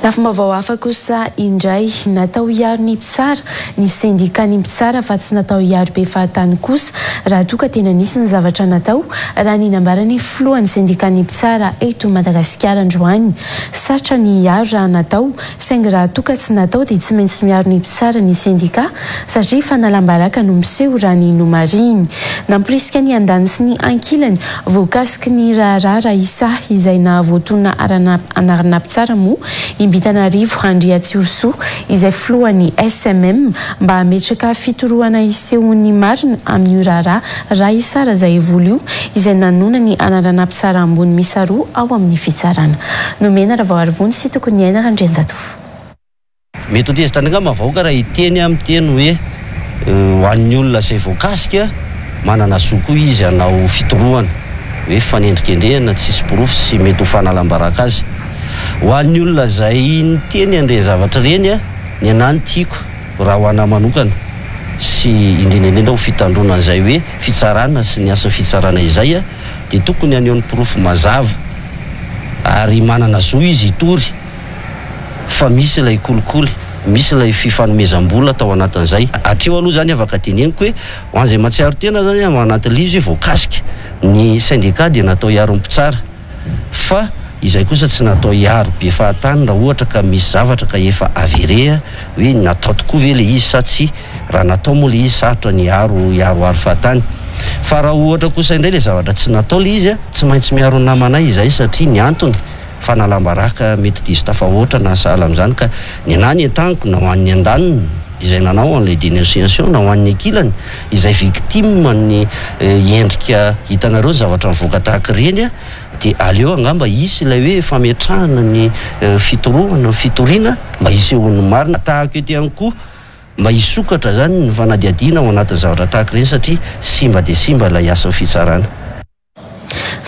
Lafomba vao hafa kosa indray natao hiaro ny mpitsara ny sendika ny mpitsara fa tsy natao hiaro be fahatany kosa raha toa ka tena nisy ny zavatra natao raha ny nambarany filohan'ny sendika ny mpitsara eto Madagasikara androany satra ny hiaro raha natao saingy raha toa ka tsy natao dia tsy maintsy miaro ny mpitsara ny sendika satria fanalambaraka no miseho raha ny nomariny namporisika ny andany sy ny ankilany voakasiky ny raharaha isa izay nahavoatona anarana mpitsara moa Imbitanarivo Andria Tsiorso izay filohan'ny SMM mba hametraka fitorohana isehon'ny marina amin'ny raharaha raha isara izay evolio izay nanona ny anarana mpitsara ambony misa roa ao amin'ny fitsarana. Nomena raha vao arivony sy tokony aina Randrianjatofo. Mety ho tezitra mavaoka raha hiteny amin'ny teny hoe ho an'ny olona izay voakasika manana zo koa izy hanao fitorohana hoe fanendrikendrehana tsisy porofo sy mety ho fanalambaraka azy. Ho an'ny olona izay niteny andre zavatra reny ny anany tiako raha ho ana manokana sy indrindra ho fitandrona an'izay hoe fitsarana sy ny asa fitsarana izay dia tokony aneo ny porofo mazava ary manana zo izy hitory fa misy ilay kolikoly misy ilay fifanomezam-bola tao anatin'izay hatreo aloha zany afaka teneniko hoe ho an'izay matsiaro tena zany anatin'ilay izy hoe voakasika ny sendika dia natao hiaro ny mpitsara fa izay kosa tsy natao hiaro be fahatany raha ohatra ka misy zavatra ka efa averea hoe natao tokoa ve le izy sa tsy raha natao moa le izy sarotra ny hiaro fahatany fa raha ohatra kosa indray le zavatra tsy natao le izy tsy maintsy miaro ny namanay izay satria ny antony fanalambaraka mety diso tafahoatra na sahala amin'izany ka ny anany an-taniko na ho an'ny andaniny izay nanao an'ilay dénonciation na ho an'ny ankilany izay victime ny endrika hitanareo ny zavatra mivoaka tahaka ireny dia aleo angamba isy ilay hoe fametrahana ny fitorohana fitoriana mba hisehon'ny marina tahaka ety ihany koa mba hisokatra zany ny fanadiadiana ao anatin'ny zavatra tahaka ireny satria simba dia simba ilay asan'ny fitsarana.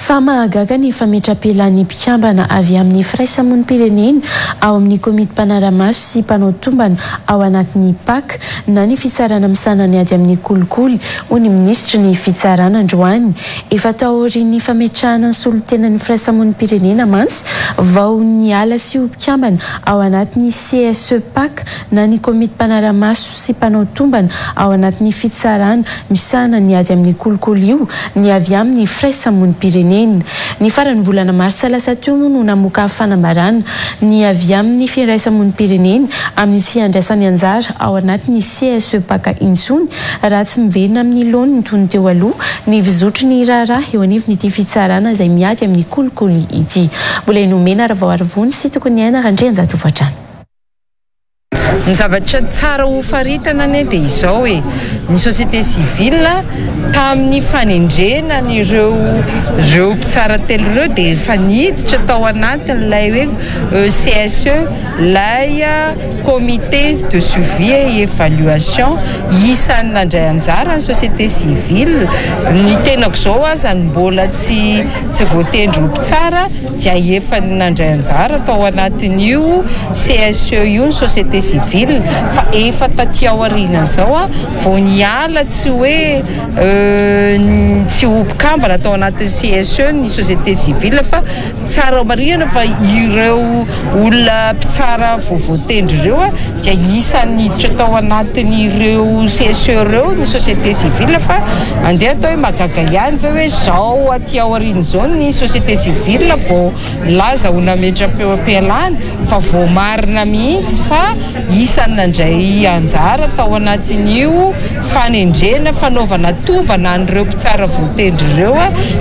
Fa mahagaga ny fametrapelan'ny mpikambana avy amin'ny firaisamonim-pirenena ao amin'ny komity mpanara-maso sy mpanao tombana ao anatin'ny PAK na ny fitsarana misanany ady amin'ny kolikoly ho ny ministry ny fitsarana androany efa taorin'ny fametrahana ny solotenan'ny firaisamonim-pirenena mantsy vao ny ala sy ho mpikambana ao anatin'ny CSE PAK na ny komity mpanara-maso sy mpanao tombana ao anatin'ny fitsarana misanany ady amin'ny kolikoly io ny avy amin'ny firaisamonim-pirenena. Ny farany volana Marsa lasa teo moa no namoaka fanambarana ny avy amin'ny firaisamonim-pirenena amin'ny tsy andraisany anjara ao anatin'ny CSE PAK intsony raha tsy miverina amin'ny laony ny tony teo aloha ny vizotry ny raharaha eo anivon'ity fitsarana izay miady amin'ny kolikoly ity. Mbola nomena raha vao arivony sy tokony aina Randrianjatofo hatrany. Ny zavatra tsara ho faritana ane dia izao hoe ny société civile tamin'ny fanendrena ireo mpitsara telo ireo dia efa niditra tao anatin'ilay hoe CSE lay comité de suivi et évaluation isan'ny nandray anjara ny société civile. Ny tenako izao azany mbola tsy voatendry mpitsara dia efa nandray anjara tao anatin'io CSE io ny société civile fa efa taty aoriana zao vao niala tsy hoe tsy hompikambana tao anatin'ny CSE ny société civile fa tsara marihana fa ireo olona mpitsara voatendry ireo dia isan'ny hiditra tao anatin'ireo CSE ireo ny société civile fa andeha atao hoe magaga ihany fa hoe zao aty aoriana zao ny société civile vao laza ho nametra-pialana fa vao marina mihitsy fa isan'ny nandray anjara tao anatin'io fanendrena fanaovana tombana an'ireo mpitsara voatendry ireo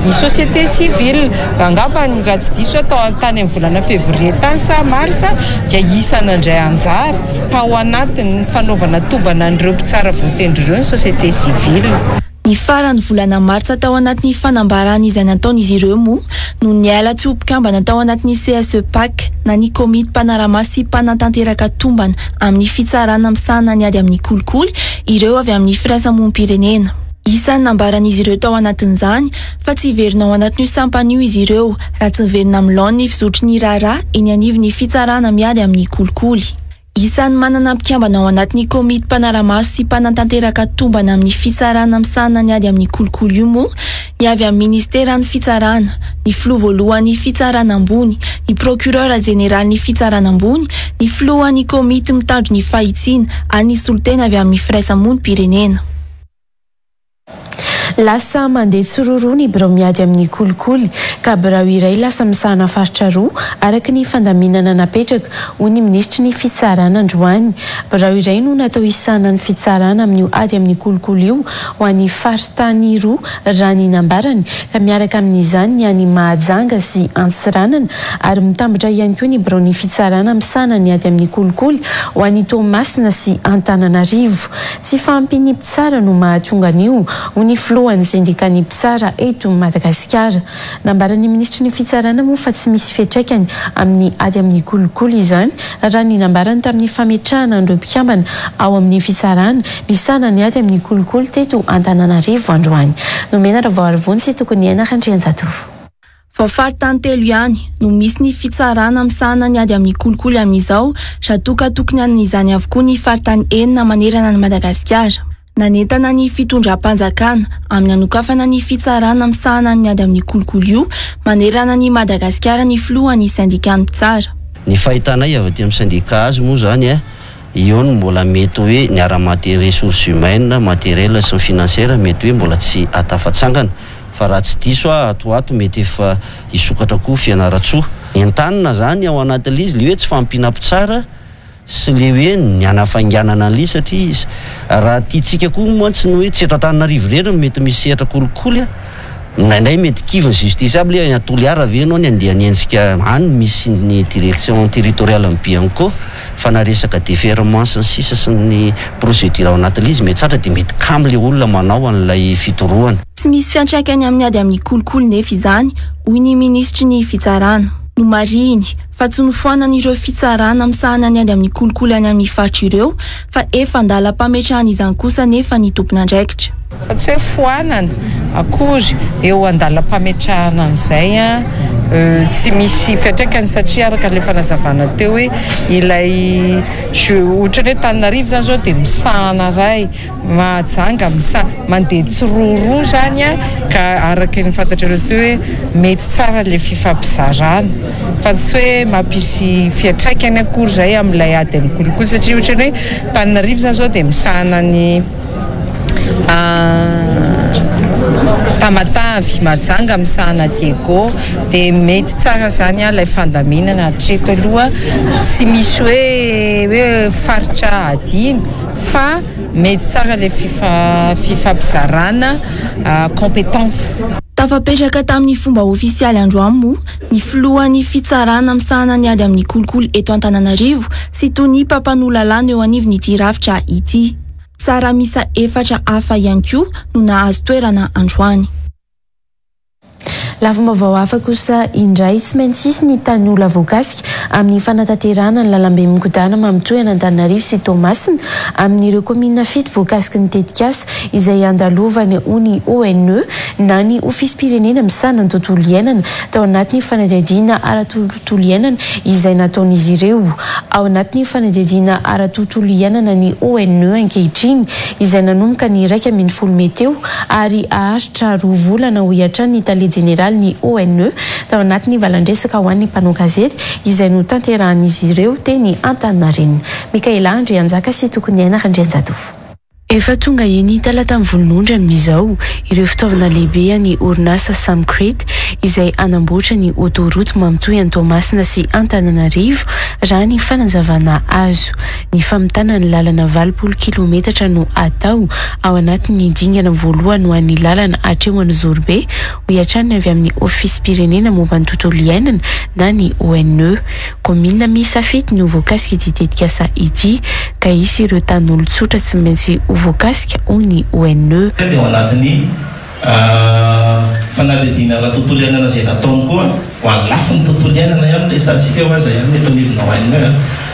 ny société civile. Angamba ny raha tsy diso atao tany amin'ny volana février tany sa marsa dia isan'ny nandray anjara tao anatin'ny fanaovana tombana an'ireo mpitsara voatendry ireo ny société civile. Ny farany volana martsa tao anatin'ny fanambarana izay nataon'izy ireo moa no niala tsy hompikambana tao anatin'ny CSE PAC na ny komity mpanarama sy mpanantanteraka tombana amin'ny fitsarana misana ny ady amin'ny kolikoly ireo avy amin'ny firaisamonim-pirenena. Isan'ny nambaran'izy ireo tao anatin'izany fa tsy verina ao anatin'io sampan'io izy ireo raha tsy verina amin'ny laon'ny fisotry ny raharaha eny anivon'ny fitsarana miady amin'ny kolikoly. Isan'ny manana mpikambana ao anatin'ny komity mpanaramaso sy mpanantanteraka tombana amin'ny fitsarana misana ny ady amin'ny kolikoly io moa ny avy amin'ny ministeran'ny fitsarana, ny filoha voalohan'ny fitsarana ambony, ny procureur général ny fitsarana ambony, ny filohan'ny komity mitandro ny fahitsiana ary ny solotena avy amin'ny firaisamonim-pirenena. Lasa mandeha tsororo ny birao miady amin'ny kolikoly ka birao iray lasa misahana faritra roa araka ny fandaminana napetraka ho ny ministry ny fitsarana androany. Birao iray no natao isana ny fitsarana amin'ny ady amin'ny kolikoly io ho an'ny faritany roa raha ny nambarany ka miaraka amin'izany ny any Mahajanga sy Antsiranana ary mitambatra ihany koa ny birao ny fitsarana misana ny ady amin'ny kolikoly ho an'ny Toamasina sy Antananarivo. Tsy fampiny mpitsara no mahatonga an'io ho ny ny sindikany mpitsara eto Madagasikara. Nambaran'ny ministry ny fitsarana moa fa tsy misy fiantraikany amin'ny ady amin'ny kolikoly izany raha ny nambarany tamin'ny fametrahana andreo mpikambana ao amin'ny fitsarana misana ny ady amin'ny kolikoly teto Antananarivo androany. Nomena raha voaravony sy tokony iaina Andrianjatovo. Vao faritany telo ihany no misy ny fitsarana misana ny ady amin'ny kolikoly amin'izao raha tokatokony an'izany avokoa ny faritany enina manerana ny Madagasikara. Nanentana ny fitondram-panjakana amin'ny anokafana ny fitsarana misana ny ady amin'ny kolikoly io manerana ny Madagasikara ny filohan'ny sindikany mpitsara. Ny fahitanay avy aty amin'ny sindika azy moa zany io no mbola mety hoe ny ara-maté ressources humaines, matériel sy financière mety hoe mbola tsy atafatsangana fa raha tsy diso atoato mety efa isokatra koa fianaratsoa. Entanina zany ao anatin'izy le hoe tsy fampina mpitsara sy le hoe ny anafanganana an'ilay satria izy raha tiatsika koa moa tsy ny hoe tsy eto Antananarivo reny mety misy sehatra kolikoly ndraindray mety kivony justice aby le atoliara venao ny andeha anenjika any misy ny direction territoriale amin'ny Bianco fa na resaka défermance ny sisa sy ny procédure ao anatin'ilay izy mety tsara dia mety kamo le olona manao an'ilay fitorohana. Tsy misy fiantraikany amin'ny ady amin'ny kolikoly nefa izany hoy ny ministry ny fitsarana. No mariny fa tsy nofoanan'ireo fitsarana misahana ny ady amin'ny kolikoly any amin'ny faritra ireo fa efa andalam-pametrahana izany kosa nefa ny tompon'andraikitra. Fa tsy hoe foanana akory eo andalam-pametrahana an'izay tsy misy fiantraikany satria araka ilay fanazavana teo hoe ilay ohatra hoe Antananarivo zany zao dia misahana ray Mahajanga mandeha tsiroro zany ka araka ny fantatrareo teo hoe mety tsara ilay fifampizarana fa tsy hoe mampisy fiantraikany akory zay amin'ilay ady amin'ny kolikoly satria ohatra hoe Antananarivo zany zao dia misahana ny Tamatavy Mahajanga misahana Diego dia mety tsara zany ilay fandaminana hatreko aloha tsy misy hoe faritra adino fa mety tsara ilay fifampizarana compétence. tafapetraka tamin'ny fomba ofisialy androany moa ny filohan'ny fitsarana misahana ny ady amin'ny kolokolo eto Antananarivo sy toy ny mpampanololalana eo anivon'ity rafitra ity. Sara misa 4 hafa ihany koa no nahazo toerana androany. Lavim-baovao hafa kosa indray tsy maintsy isy ny tanora voakasika amin'ny fanatanterahana ny lalambe mikodana mamitohana Antananarivo sy Toamasina amin'ireo komina fito voakasika ny tetikasa izay andalovany ony ONE na ny ofisym-pirenena misana ny tontolo iainana tao anatin'ny fanadihadiana ara-tontolo iainana izay nataon'izy ireo. Ao anatin'ny fanadihadiana ara-tontolo iainana ny ONE ankehitriny izay nanomboka ny 1 meteo ary aharitra 2 volana ho hiatrany ny tale general ny ONE tao anatin'ny valandresaka ho an'ny mpanao gazety izay no tanterahan'izy ireo teny Antaninarenina. Mikaela Andry Anjaka sy tokony ainaka Andrianjatofo. Efa tonga eny talata amin'ny volon'ondry amin'izao ireo fitaovana lehibe ny orinasa Samcrete izay anamboatra ny autoroute mamitohy an'i Toamasina sy Antananarivo raha ny fanazavana azo. Ny famitana ny lalana 20 kilometatra no atao ao anatin'ny dingana voalohany ho an'ny lalana hatreo an'i Zorobe ho hiatrany avy amin'ny ofisym-pirenena momba ny tontolo iainana na ny ONE. Komina misafidy no voakasika ity tetikasa ity ka isy ireo tanolo tsotra tsy maintsy voakasika ony ONE. Eo anatin'ny fanadihadiana ara-tontolo iainana izay nataony koa ho an'ny lafin'ny tontolo iainana ihany resantsika ho aza ihany mety anivona ONE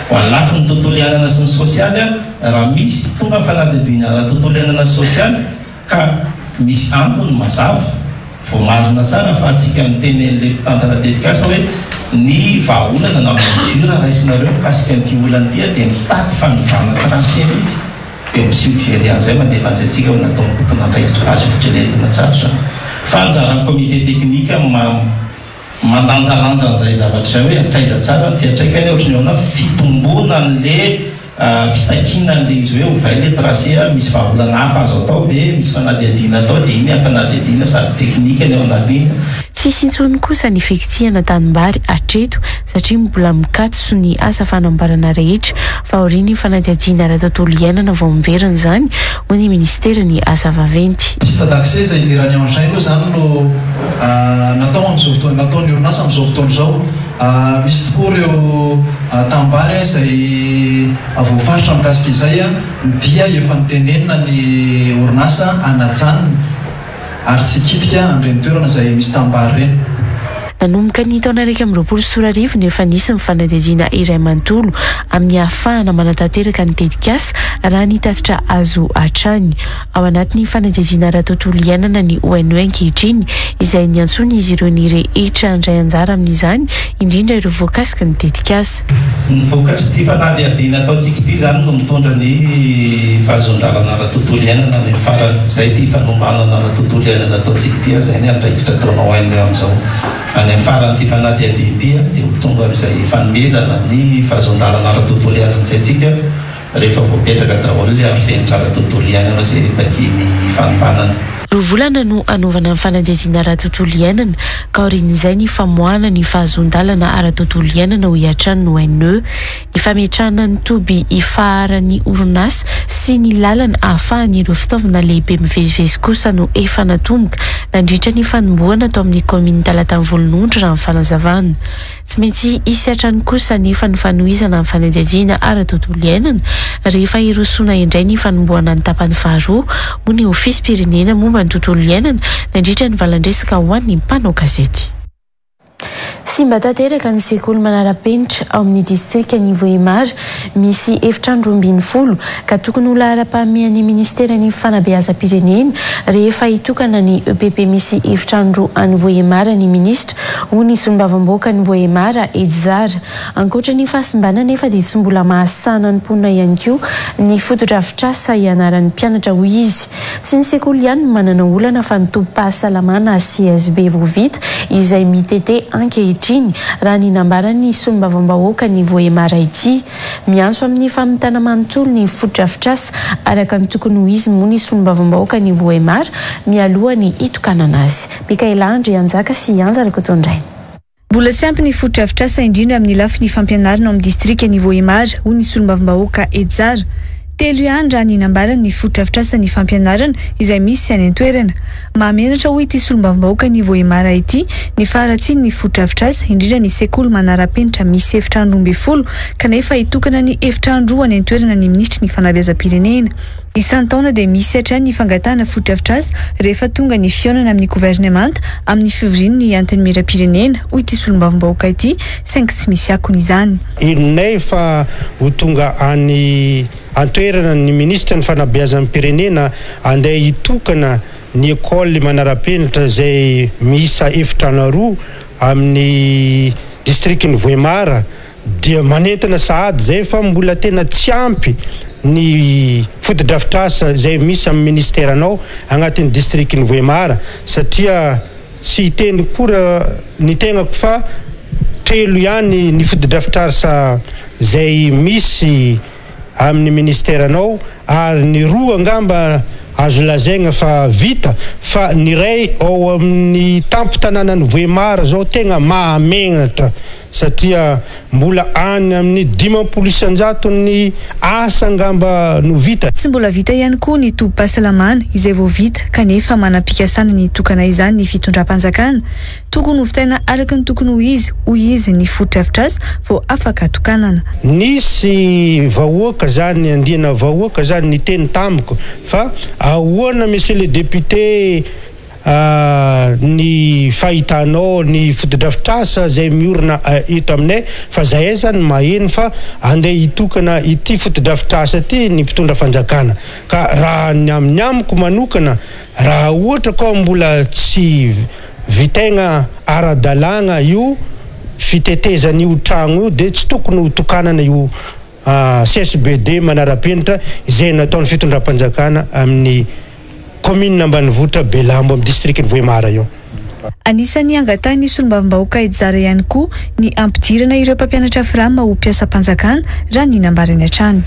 ho an'ny lafin'ny tontolo iainana sy ny sosialy raha misy tonga fanadihadiana ara-tontolo iainana sy sosialy ka misy antony mazava voamarina tsara fa antsika miteny an'ilay mpitantana tetikasa hoe ny vahaolana na mesura raisinareo mikasika an'ity olana ity dia mitaky fanivana tracé mihitsy eo amin'ny suggérer zay mandefa antsika ho natao mpokonandraikitra azo fitreletana tsara zany. Fa anjaran'ny komite teknika mandanjalanja an'izay zavatra hoe akaiza tsara ny fiantraikany ohatrany eo na fitombona an'le fitakina an'le izy hoe ovay le tracé misy vahaolana hafa azo atao ve misy fanadihadiana atao dia iny fanadihadiana sady teknika ny eo anatiny. Tsisy intsony kosa ny fikitsihana tanimbary hatreto satria mbola mikatso ny asa fanambarana rehetra fa aoriany fanadihadiana ara-tontolo iainana vao miverina izany ho ny ministera ny asa vaventy. Piste d'accès izay idirany engin moa izany no natao amin'izao fotoana nataony orinasa amin'izao fotoana izao. Misy tokoa ireo tanimbary izay voafaritra mikasika izay dia efa nitenenina ny orinasa anajanina ary tsy kitika amin'ireny toerana izay misy tanimbary ireny. Nanomboka ny taona 2024 nefa nisy ny fanadihadiana iray manontolo amin'ny ahafahana manatanteraka ny tetikasa raha ny tatitra azo hatrany. Ao anatin'ny fanadihadiana ara-tontolo iainana ny ONE ankehitriny izay niantsony izy ireo ny rehetra andray anjara amin'izany indrindra ireo voakasika ny tetikasa. Ny vokatra ity fanadihadiana ataontsika ity izany no mitondra ny fahazon-dalana ara-tontolo iainana ny farany izay ity fanombanana ara-tontolo iainana ataontsika ity izay ny andraikitra ataona ONE amin'izao. Any farany ity fanadihadiana ity dia tonga amin'izay fanomezana ny fahazon-dalana ara-tontolo iainana izay tsika rehefa voapetraka daholo le arifenitra ara-tontolo iainana izay taky ny fanombanana. 2 volana no anovana ny fanadihadiana ara-tontolo iainana ka aorian'izay ny famoahana ny fahazon-dalana ara-tontolo iainana ho hiatrany ny ONE. Ny fametrahana ny toby ifaharan'ny orinasa sy ny lalana ahafahany ireo fitaovana lehibe mivezivezy kosa no efa natomboka nandritra ny fanombohana tao amin'ny kominy talata amin'ny volon'ondry raha ny fanazavana. Tsy maintsy isy hatrany kosa nefa ny fanohizana ny fanadihadiana ara-tontolo iainana rehefa hirosoana indray ny fanombohana ny tapany faharoa ho ny ofisym-pirenena momba ny tontolo iainana nandritra ny valandresaka ho an'ny mpanao gazety. Simba tanteraka ny sekoly manara-penitra ao amin'ny distrika ny Vohimary misy efitrandro 20 ka tokony ho lahara-pahamehan'ny ministeran'ny fanabeazam-pirenena rehefa hitokana ny EPP misy efitrandro any Vohimary ny ministra ho ny solombavam-bahoaka ny Vohimary Edzara. Ankoatra ny fahasimbana nefa dia tsy mbola mahasana ny mponina ihany koa ny foto-drafitrasa ianaran'ny mpianatra ho izy. Tsy ny sekoly ihany no manana olana fa ny tompom-pahasalamana CSB Vovita izay mitete ankehitriny raha ny nambarany solombavam-bahoaka ny Vohimary ity. Miantso amin'ny famitana manontolo ny foto-drafitrasa araka ny tokony ho izy moa ny solombavam-bahoaka ny Vohimary mialoha ny hitokanana azy. Mikaela Andry Anjaka sy Anjara Kotondraina. Mbola tsy ampy ny foto-drafitrasa indrindra amin'ny lafiny fampianarana ao amin'ny distrika ny Vohimary ho ny solombavam-bahoaka Edzara. Telo ihany raha ninambarany ny foto-drafitr'asan'ny fampianarana izay misy any an-toerana. Mahamenatra ho ity solombavambahoaka ny Vohimara ity ny faratsiny ny foto-drafitr'asa indrindra ny sekoly manara-penitra misy efitrano 12 kanefa hitokana ny efitrano 2 any an-toerana ny ministry ny fanabeazam-pirenena. Isan-taona dia misy hatrany ny fangatahana foto-drafitr'asa rehefa tonga ny fionana amin'ny gouvernemanta amin'ny fivoriany ny antony miram-pirenena ho ity solombavambahoaka ity saingy tsy misy akony izany. Inay fa ho tonga any antoerana ny ministra ny fanabeazam-pirenena andeha hitokana ny école manara-penitra zay misa efitrano 2 amin'ny districtny Vohimara dia manentana sahady zay fa mbola tena tsy ampy ny foto-drafitr'asa zay misy amin'ny ministeranao agnatin'ny districtny Vohimara satria tsy teny kora ny tegnako fa telo ihany ny foto-drafitr'asa zay misy amin'ny ministeranao ary ny roa angamba azo lazaigna fa vita fa ny ray ao amin'ny tampo-tanànany Vohimara zao tegna mahamenatra satria mbola any amin'ny 50 isanjato ny asa angamba no vita. Tsy mbola vita ihany koa ny tobim-pahasalamana izay vao vita kanefa manam-pikasana ny tokana izany ny fitondram-panjakana. Tokony ho vitaina araka ny tokony ho izy ny foto-drafitr'asa vao afaka tokanana. Nisy vahoaka zany andiana vahoaka zany ny teny tamiko fa ahoana monsieur le député ny fahitanao ny foto-drafitr'asa zay miorina eto aminay fa zahay zany maheno fa andeha hitokana ity foto-drafitr'asa ty ny mpitondra fanjakana ka raha ny amin'ny amiko manokana raha ohatra ka mbola tsy vitaigna ara-dalagna io fitetezan'io tragno io dia tsy tokony ho tokanana io CSBD manara-penitra izay nataon'ny fitondram-panjakana amin'ny commune Ambanivohitra Belambo amin'ny districtny Vohimara io. Anisan'ny angatahany solombavambahoaka ijara ihany koa ny ampidirana ireo mpampianatra firama ho mpiasam-panjakana raha ninambarany hatrany.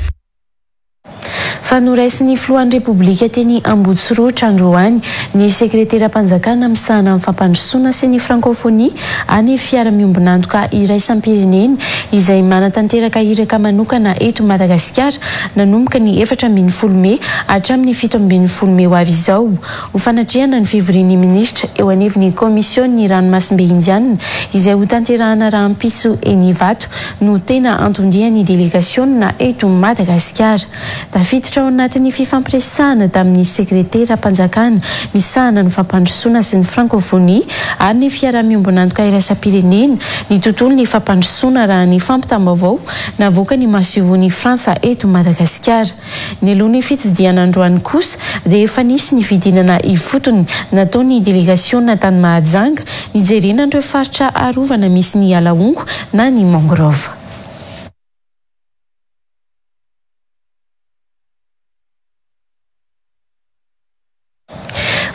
Fanoraisin'ny filohan'ny Repoblika teny Amboditsirotra androany ny sekretera-panjakana misahana amin'ny fampandrosoana sy ny frankôfonia any fiara-miombonantoka iraisam-pirenena izay manatanteraka iraka manokana eto Madagasikara nanomboka ny 14 Mey hatramin'ny 17 Mey ho avy izao. Ho fanatrehana ny fivorian'ny ministra eo anivon'ny komisiony ranomasimbe indianina izay ho tanterahana rahampitso eny Ivato no tena antondian'ny delegasiona eto Madagasikara. Tafiditra ao anatin'ny fifampiresahana tamin'ny sekretera-panjakana misahana ny fampandrosoana sy ny frankôfonia ary ny fiara-miombonantoka iraisam-pirenena ny tontolon'ny fampandrosoana raha ny fampitam-baovao navoaka ny masivon'ny Frantsa eto Madagasikara. Ny alohan'ny fitsidiana androany kosa dia efa nisy ny fidinana ifotony nataon'ny delegasiona tany Mahajanga nijerena ireo faritra arovana misy ny Alaongo na ny Mangrova.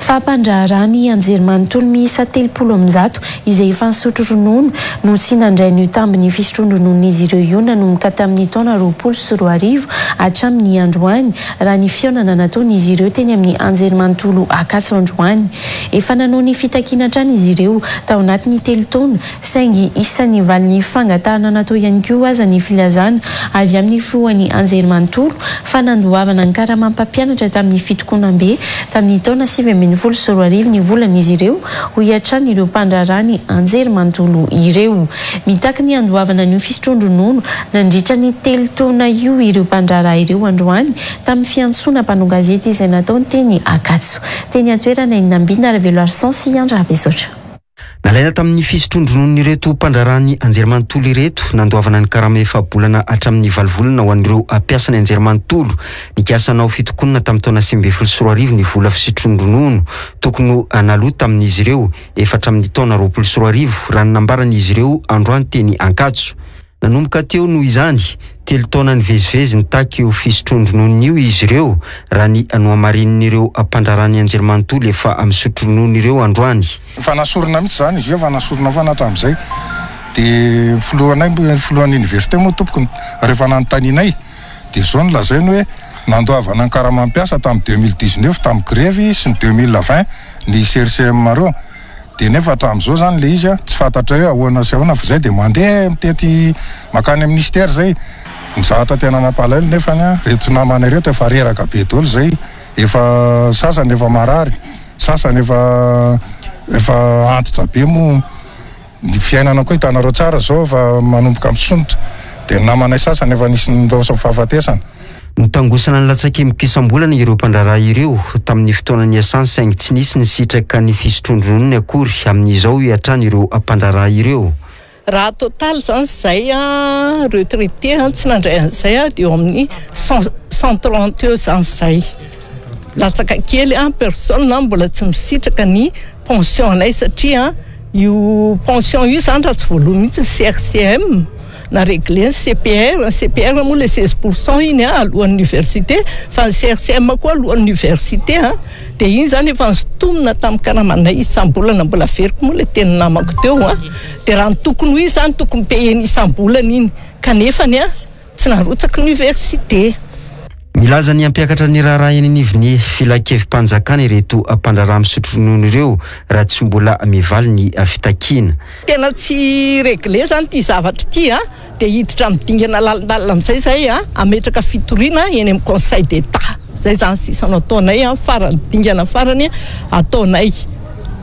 Fampandraharany anjerimanontolo miisa 300 izay efa nisotro ronono no tsy nandray ny tambiny fisotrondronon'izy ireo io nanomboka tamin'ny taona 2024 hatramin'ny androany raha ny fionana nataon'izy ireo teny amin'ny anjerimanontolo Akatso androany. Efa nanao ny fitakiana hatrany izy ireo tao anatin'ny 3 taona saingy isan'ny valin'ny fangatahana natao ihany koa aza ny filazana avy amin'ny filohan'ny anjerimanontolo fa nandoavana ny karama-mpampianatra tamin'ny fitokonam-be tamin'ny taona 2024 ny volan'izy ireo ho hiatrany ireo mpandraharany anjerimanontolo ireo. Mitaky ny andoavana ny fisotrondronono nandritra ny 3 taona io ireo mpandraharaha ireo androany tamin'ny fiantsoana mpanao gazety izay nataony teny Akatso. Teny atoerana eny Nambina Raveloar Sansi Andrabezotra. Nalaina tamin'ny fisotrondronono ireto mpandraharany anjerimanontolo ireto nandoavana ny karama efa-bolana hatramin'ny 9 volana ho an'ireo ampiasany anjerimanontolo nikasanao fitokonana tamin'ny taona 2024 ny vola fisotrondronono tokony naloa tamin'izy ireo efa hatramin'ny taona 2024 raha nambaran'izy ireo androany teny Ankatso. Nanomboka teo noho izany 3 taona nivezivezy nitaky io fisotrondronono io izy ireo raha ny anoamarin'ireo mpandraharany anjerimanontolo efa amin'ny sotrondonono ireo androany. Fanasorana mihitsy zany izy io fanasorana fanatra amin'izay dia filohan'ny université moa tompoko rehefa nanontanianay dia zao ny lazainy hoe nandoavana ny karamampiasa tamin'ny 2019 tamin'ny grevy sy ny 2020 ny CRCM reo dia nefa hatramin'izao zany le izy tsy fantatra hoe ahoana sy ahoana fa zay dia mandeha mitety makany ministère zay mizahatra tena napalaelo nefa reto namana reto efa reraka be dolo zay efa sasany efa marary sasany efa antitra be mo ny fiainana koa hitanareo tsara zao fa manomboka misonitra dia namanay sasany efa nisy nidosy fahafatesana. Nitangosana ny latsakemikisam-bolana ireo mpandraraha ireo tamin'ny fotoanan'ny asany saingy tsy nisy ny sitraka ny fisotrondronony akory amin'izao hiatrany ireo mpandraraha ireo. Raha total zany zay retraité tsy nandray an'izay dia eo amin'ny 130 zany zay. Latsaka kely personne mbola tsy misitraka ny pension anay satria io pension io zany raha tsy voaloha mihitsy CRCM na réglé CPR moa le 16% iny alohan'ny université fa ny CRCM koa alohan'ny université dia iny zany efa nsotomina tamin'ny karamanay isam-bolana mbola veriko moa le teny namako teo dia raha ny tokony ho izy zany tokony payeny isam-bolana iny kanefa ny tsy narotsaka ny université. Milaza ny ampiakatra ny raharaha eny anivon'ny filakevim-panjakana ireto mpandraraha misotro-ronono ireo raha tsy mbola mivaly ny fitakiana. Tena tsy réglé zany ty zavatra ty dia hiditra midingana lalindalina amin'izay zay ametraka fitoriana eny amin'ny conseil d'état zay zany sisanao ataonay farany dingana farany ataonay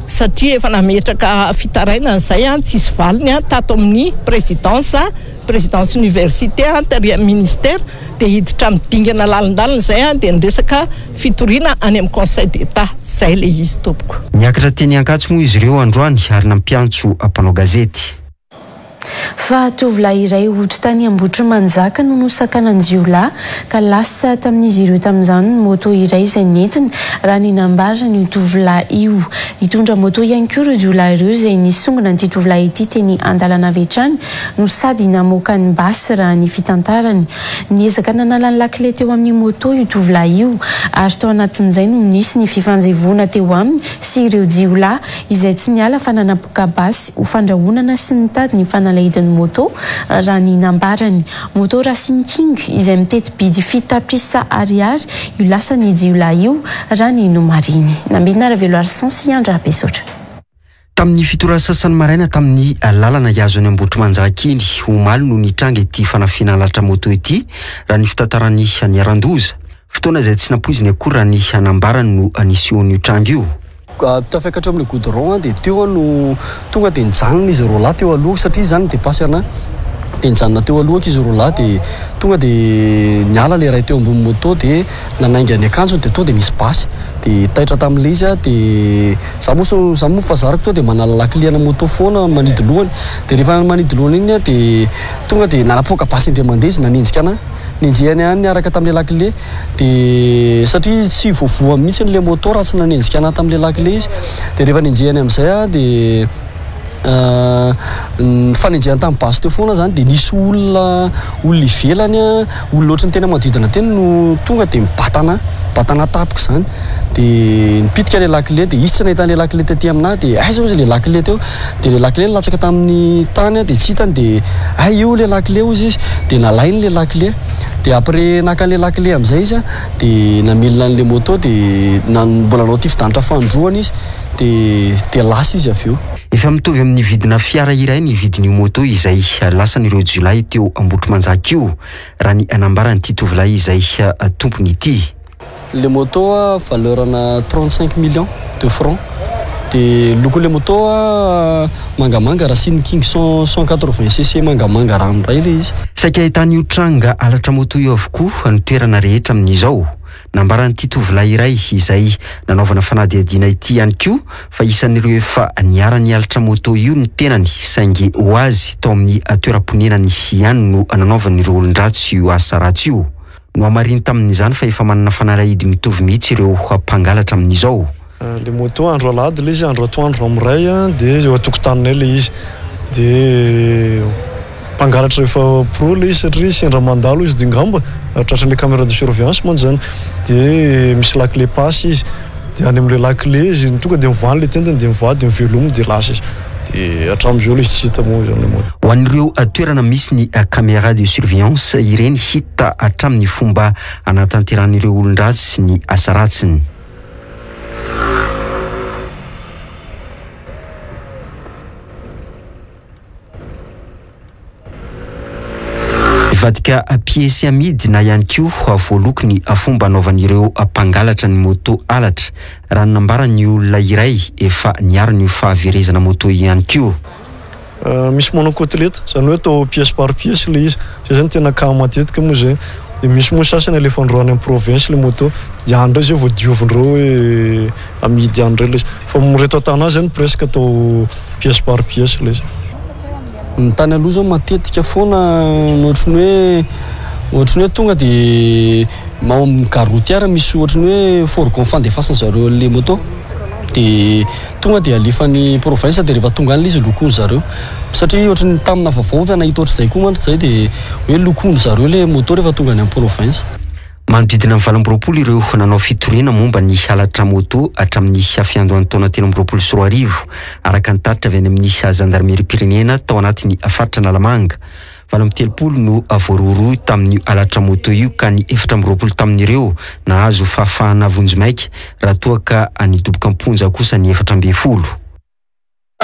satria efa nametraka fitaraina an'izay tsisy valiny tato amin'ny présidence universitaire antérieur ministère dia hiditra midingana lalindalina zay dia niresaka fitoriana any amin'ny conseil d'état zay le izy tompoko. Niakatra teny Ankatso moa izy ireo androany ary nampiantso mpanao gazety. Fa tovolahy iray hoditra tany Ambotro Manjaka no nosakana anjiolahy ka lasa tamin'izy ireo tamin'izany moto iray izay nentina raha ny nambara ny tovolahy io. Nitondra moto ihany koa ireo jiolahy ireo izay nisongona an'ity tovolahy ity teny an-dalana avy hatrany no sady namoaka ny basy raha ny fitantarany. Niezaka nanala ny lakile teo amin'ny moto io tovolahy io ary tao anatin'izay no nisy ny fifanjevoana teo aminy sy ireo jiolahy izay tsy niala fa nanapoka basy ho fandrahonana sy nitady ny fanalahidin'ny moto raha ny nambarany. Moto Racing King izay mitety bidy fitaprisa ariary io lasa ny jiolahy io raha ny nomariny. Nambidina Raveloary Sansy Andra Besotra. Tamin'ny fitora sasany maraina tamin'ny lalana yazo any Ambotro Manjaka iny omaly no nitranga ity fanafiana latra moto ity raha ny fitantarany ny Arandoza. Fotoana izay tsy napoiziny akory raha ny hanambarany no anisehoan'io tranga io. Tafiakatra amin'ny goudron dia teo no tonga dia nijanona izy roa lahy teo aloha satria zany depasy ana dia nijanona teo aloha izy roa lahy dia tonga dia niala le ray teo ambony moto dia nanainga ny akanjony dia to dia nisy basy dia taitra tamin'le izy dia za moa fazarako to dia manala lakiliana moto foana manidy lohany dia rehefa manidy lohany iny dia tonga dia nanapoaka basy indray mandeha izy nanenjika ana nenjehany any niaraka tamin'le lakile dia satria tsy voavoa mihitsy le moto raha tsy nanenjika ana tamin'le lakile izy dia rehefa nenjehany amin'izay dia fanenjehany tamin'ny basy teo foana zany dia nisy olona ivelany olona ohatrany tena manodidina teny no tonga dia batana tapika zany dia nipitika le lakile dia izy tsy nahitany le lakile tetỳ aminahy dia aiza izy le lakile teo dia le lakile latsaka tamin'ny tany dia tsy hitany dia io le lakile izy dia nalainy le lakile dia après nakan'le lakile amin'izay izy dia namelona an'le moto dia mbola nao ty fidanitra fandroany izy dia lasa izy avy eo. Efa mitovy amin'ny vidina fiara iray ny vidin'io moto izay lasan'ireo jiolahy teo Ambotro Manjaka io raha ny anambarany'ity tovolahy izay tompony ity. Le moto valeurana 35 millions de francs dia lokon'le moto mangamanga Racing King 180cc mangamanga ranoray le izy. Saika ahitany tranga alatra moto io avokoa ny toerana rehetra amin'izao. Nambaran'ity tovolahy iray izay nanaovana fanadihadiana ity ihany koa fa isan'ireo efa niara-ny alatra moto io ny tenany saingy ho azy tao amin'ny toeram-ponenany ihany no nanaovan'ireo olon-dratsy io asa ratsy io. No hamariny tamin'izany fa efa manana fanalahidy mitovy mihitsy ireo mpangalatra amin'izao. Le moto andro alady le izy andro atoandro amiray dia eo atokotaninay le izy dia mpangalatra rehefa pro le izy satria sendra mandalo izy dia ngamba tratran'le caméra de surveillance moa zany dia misy lakile pasy izy dia any amin'le lakile izy tonga dia mivany le tentany dia mivady dia mivelominy dia lasa izy dia hatramin'izao le izy tsy hita moa zany le moto. Ho an'ireo toerana misy ny caméra de surveillance ireny hita hatramin'ny fomba anatanteran'ireo olon-dratsy ny asa ratsiny. mivadika piesy amidy na ihany koa voaloko ny fomba anaovan'ireo mpangalatra ny moto alatra raha nambarany olona iray efa niaro ny fahaverezana moto ihany koa. Misy monocotilette zany hoe atao pièce par pièce le izy zay zany tena ka matetika moa zay de misy moa sasany alefa androany amin'ny province le moto diandre zay vao diovindreo hoe amidy andre le izy fa reto atana zany presque atao pièce par pièce le izy. Ny tany aloha zao matetika foana ohatrany hoe tonga de garoutière misy ohatrany hoe fourgon fandefasana zareo le moto de tonga de alefany province de rehefa tonga any le izy lokony zareo satria ohatrany tamina vaovao fa nahita ohatr'izay koa mantsy zay de hoe lokony zareo le moto rehefa tonga any amin'ny province. Manodidina amin'ny 20 ireo nanao fitoriana momba ny halatra moto hatramin'ny fiandohan'ny taona 2024 araka ny taritra avy any amin'ny gendarmerie pirenena tao anatin'ny faritra Nalamanga. 30 no voaroaro tamin'ny halatra moto io ka ny 4 tamin'ireo nahazo fahafahana vonjy maika raha toa ka anidoboka amponja kosa ny 4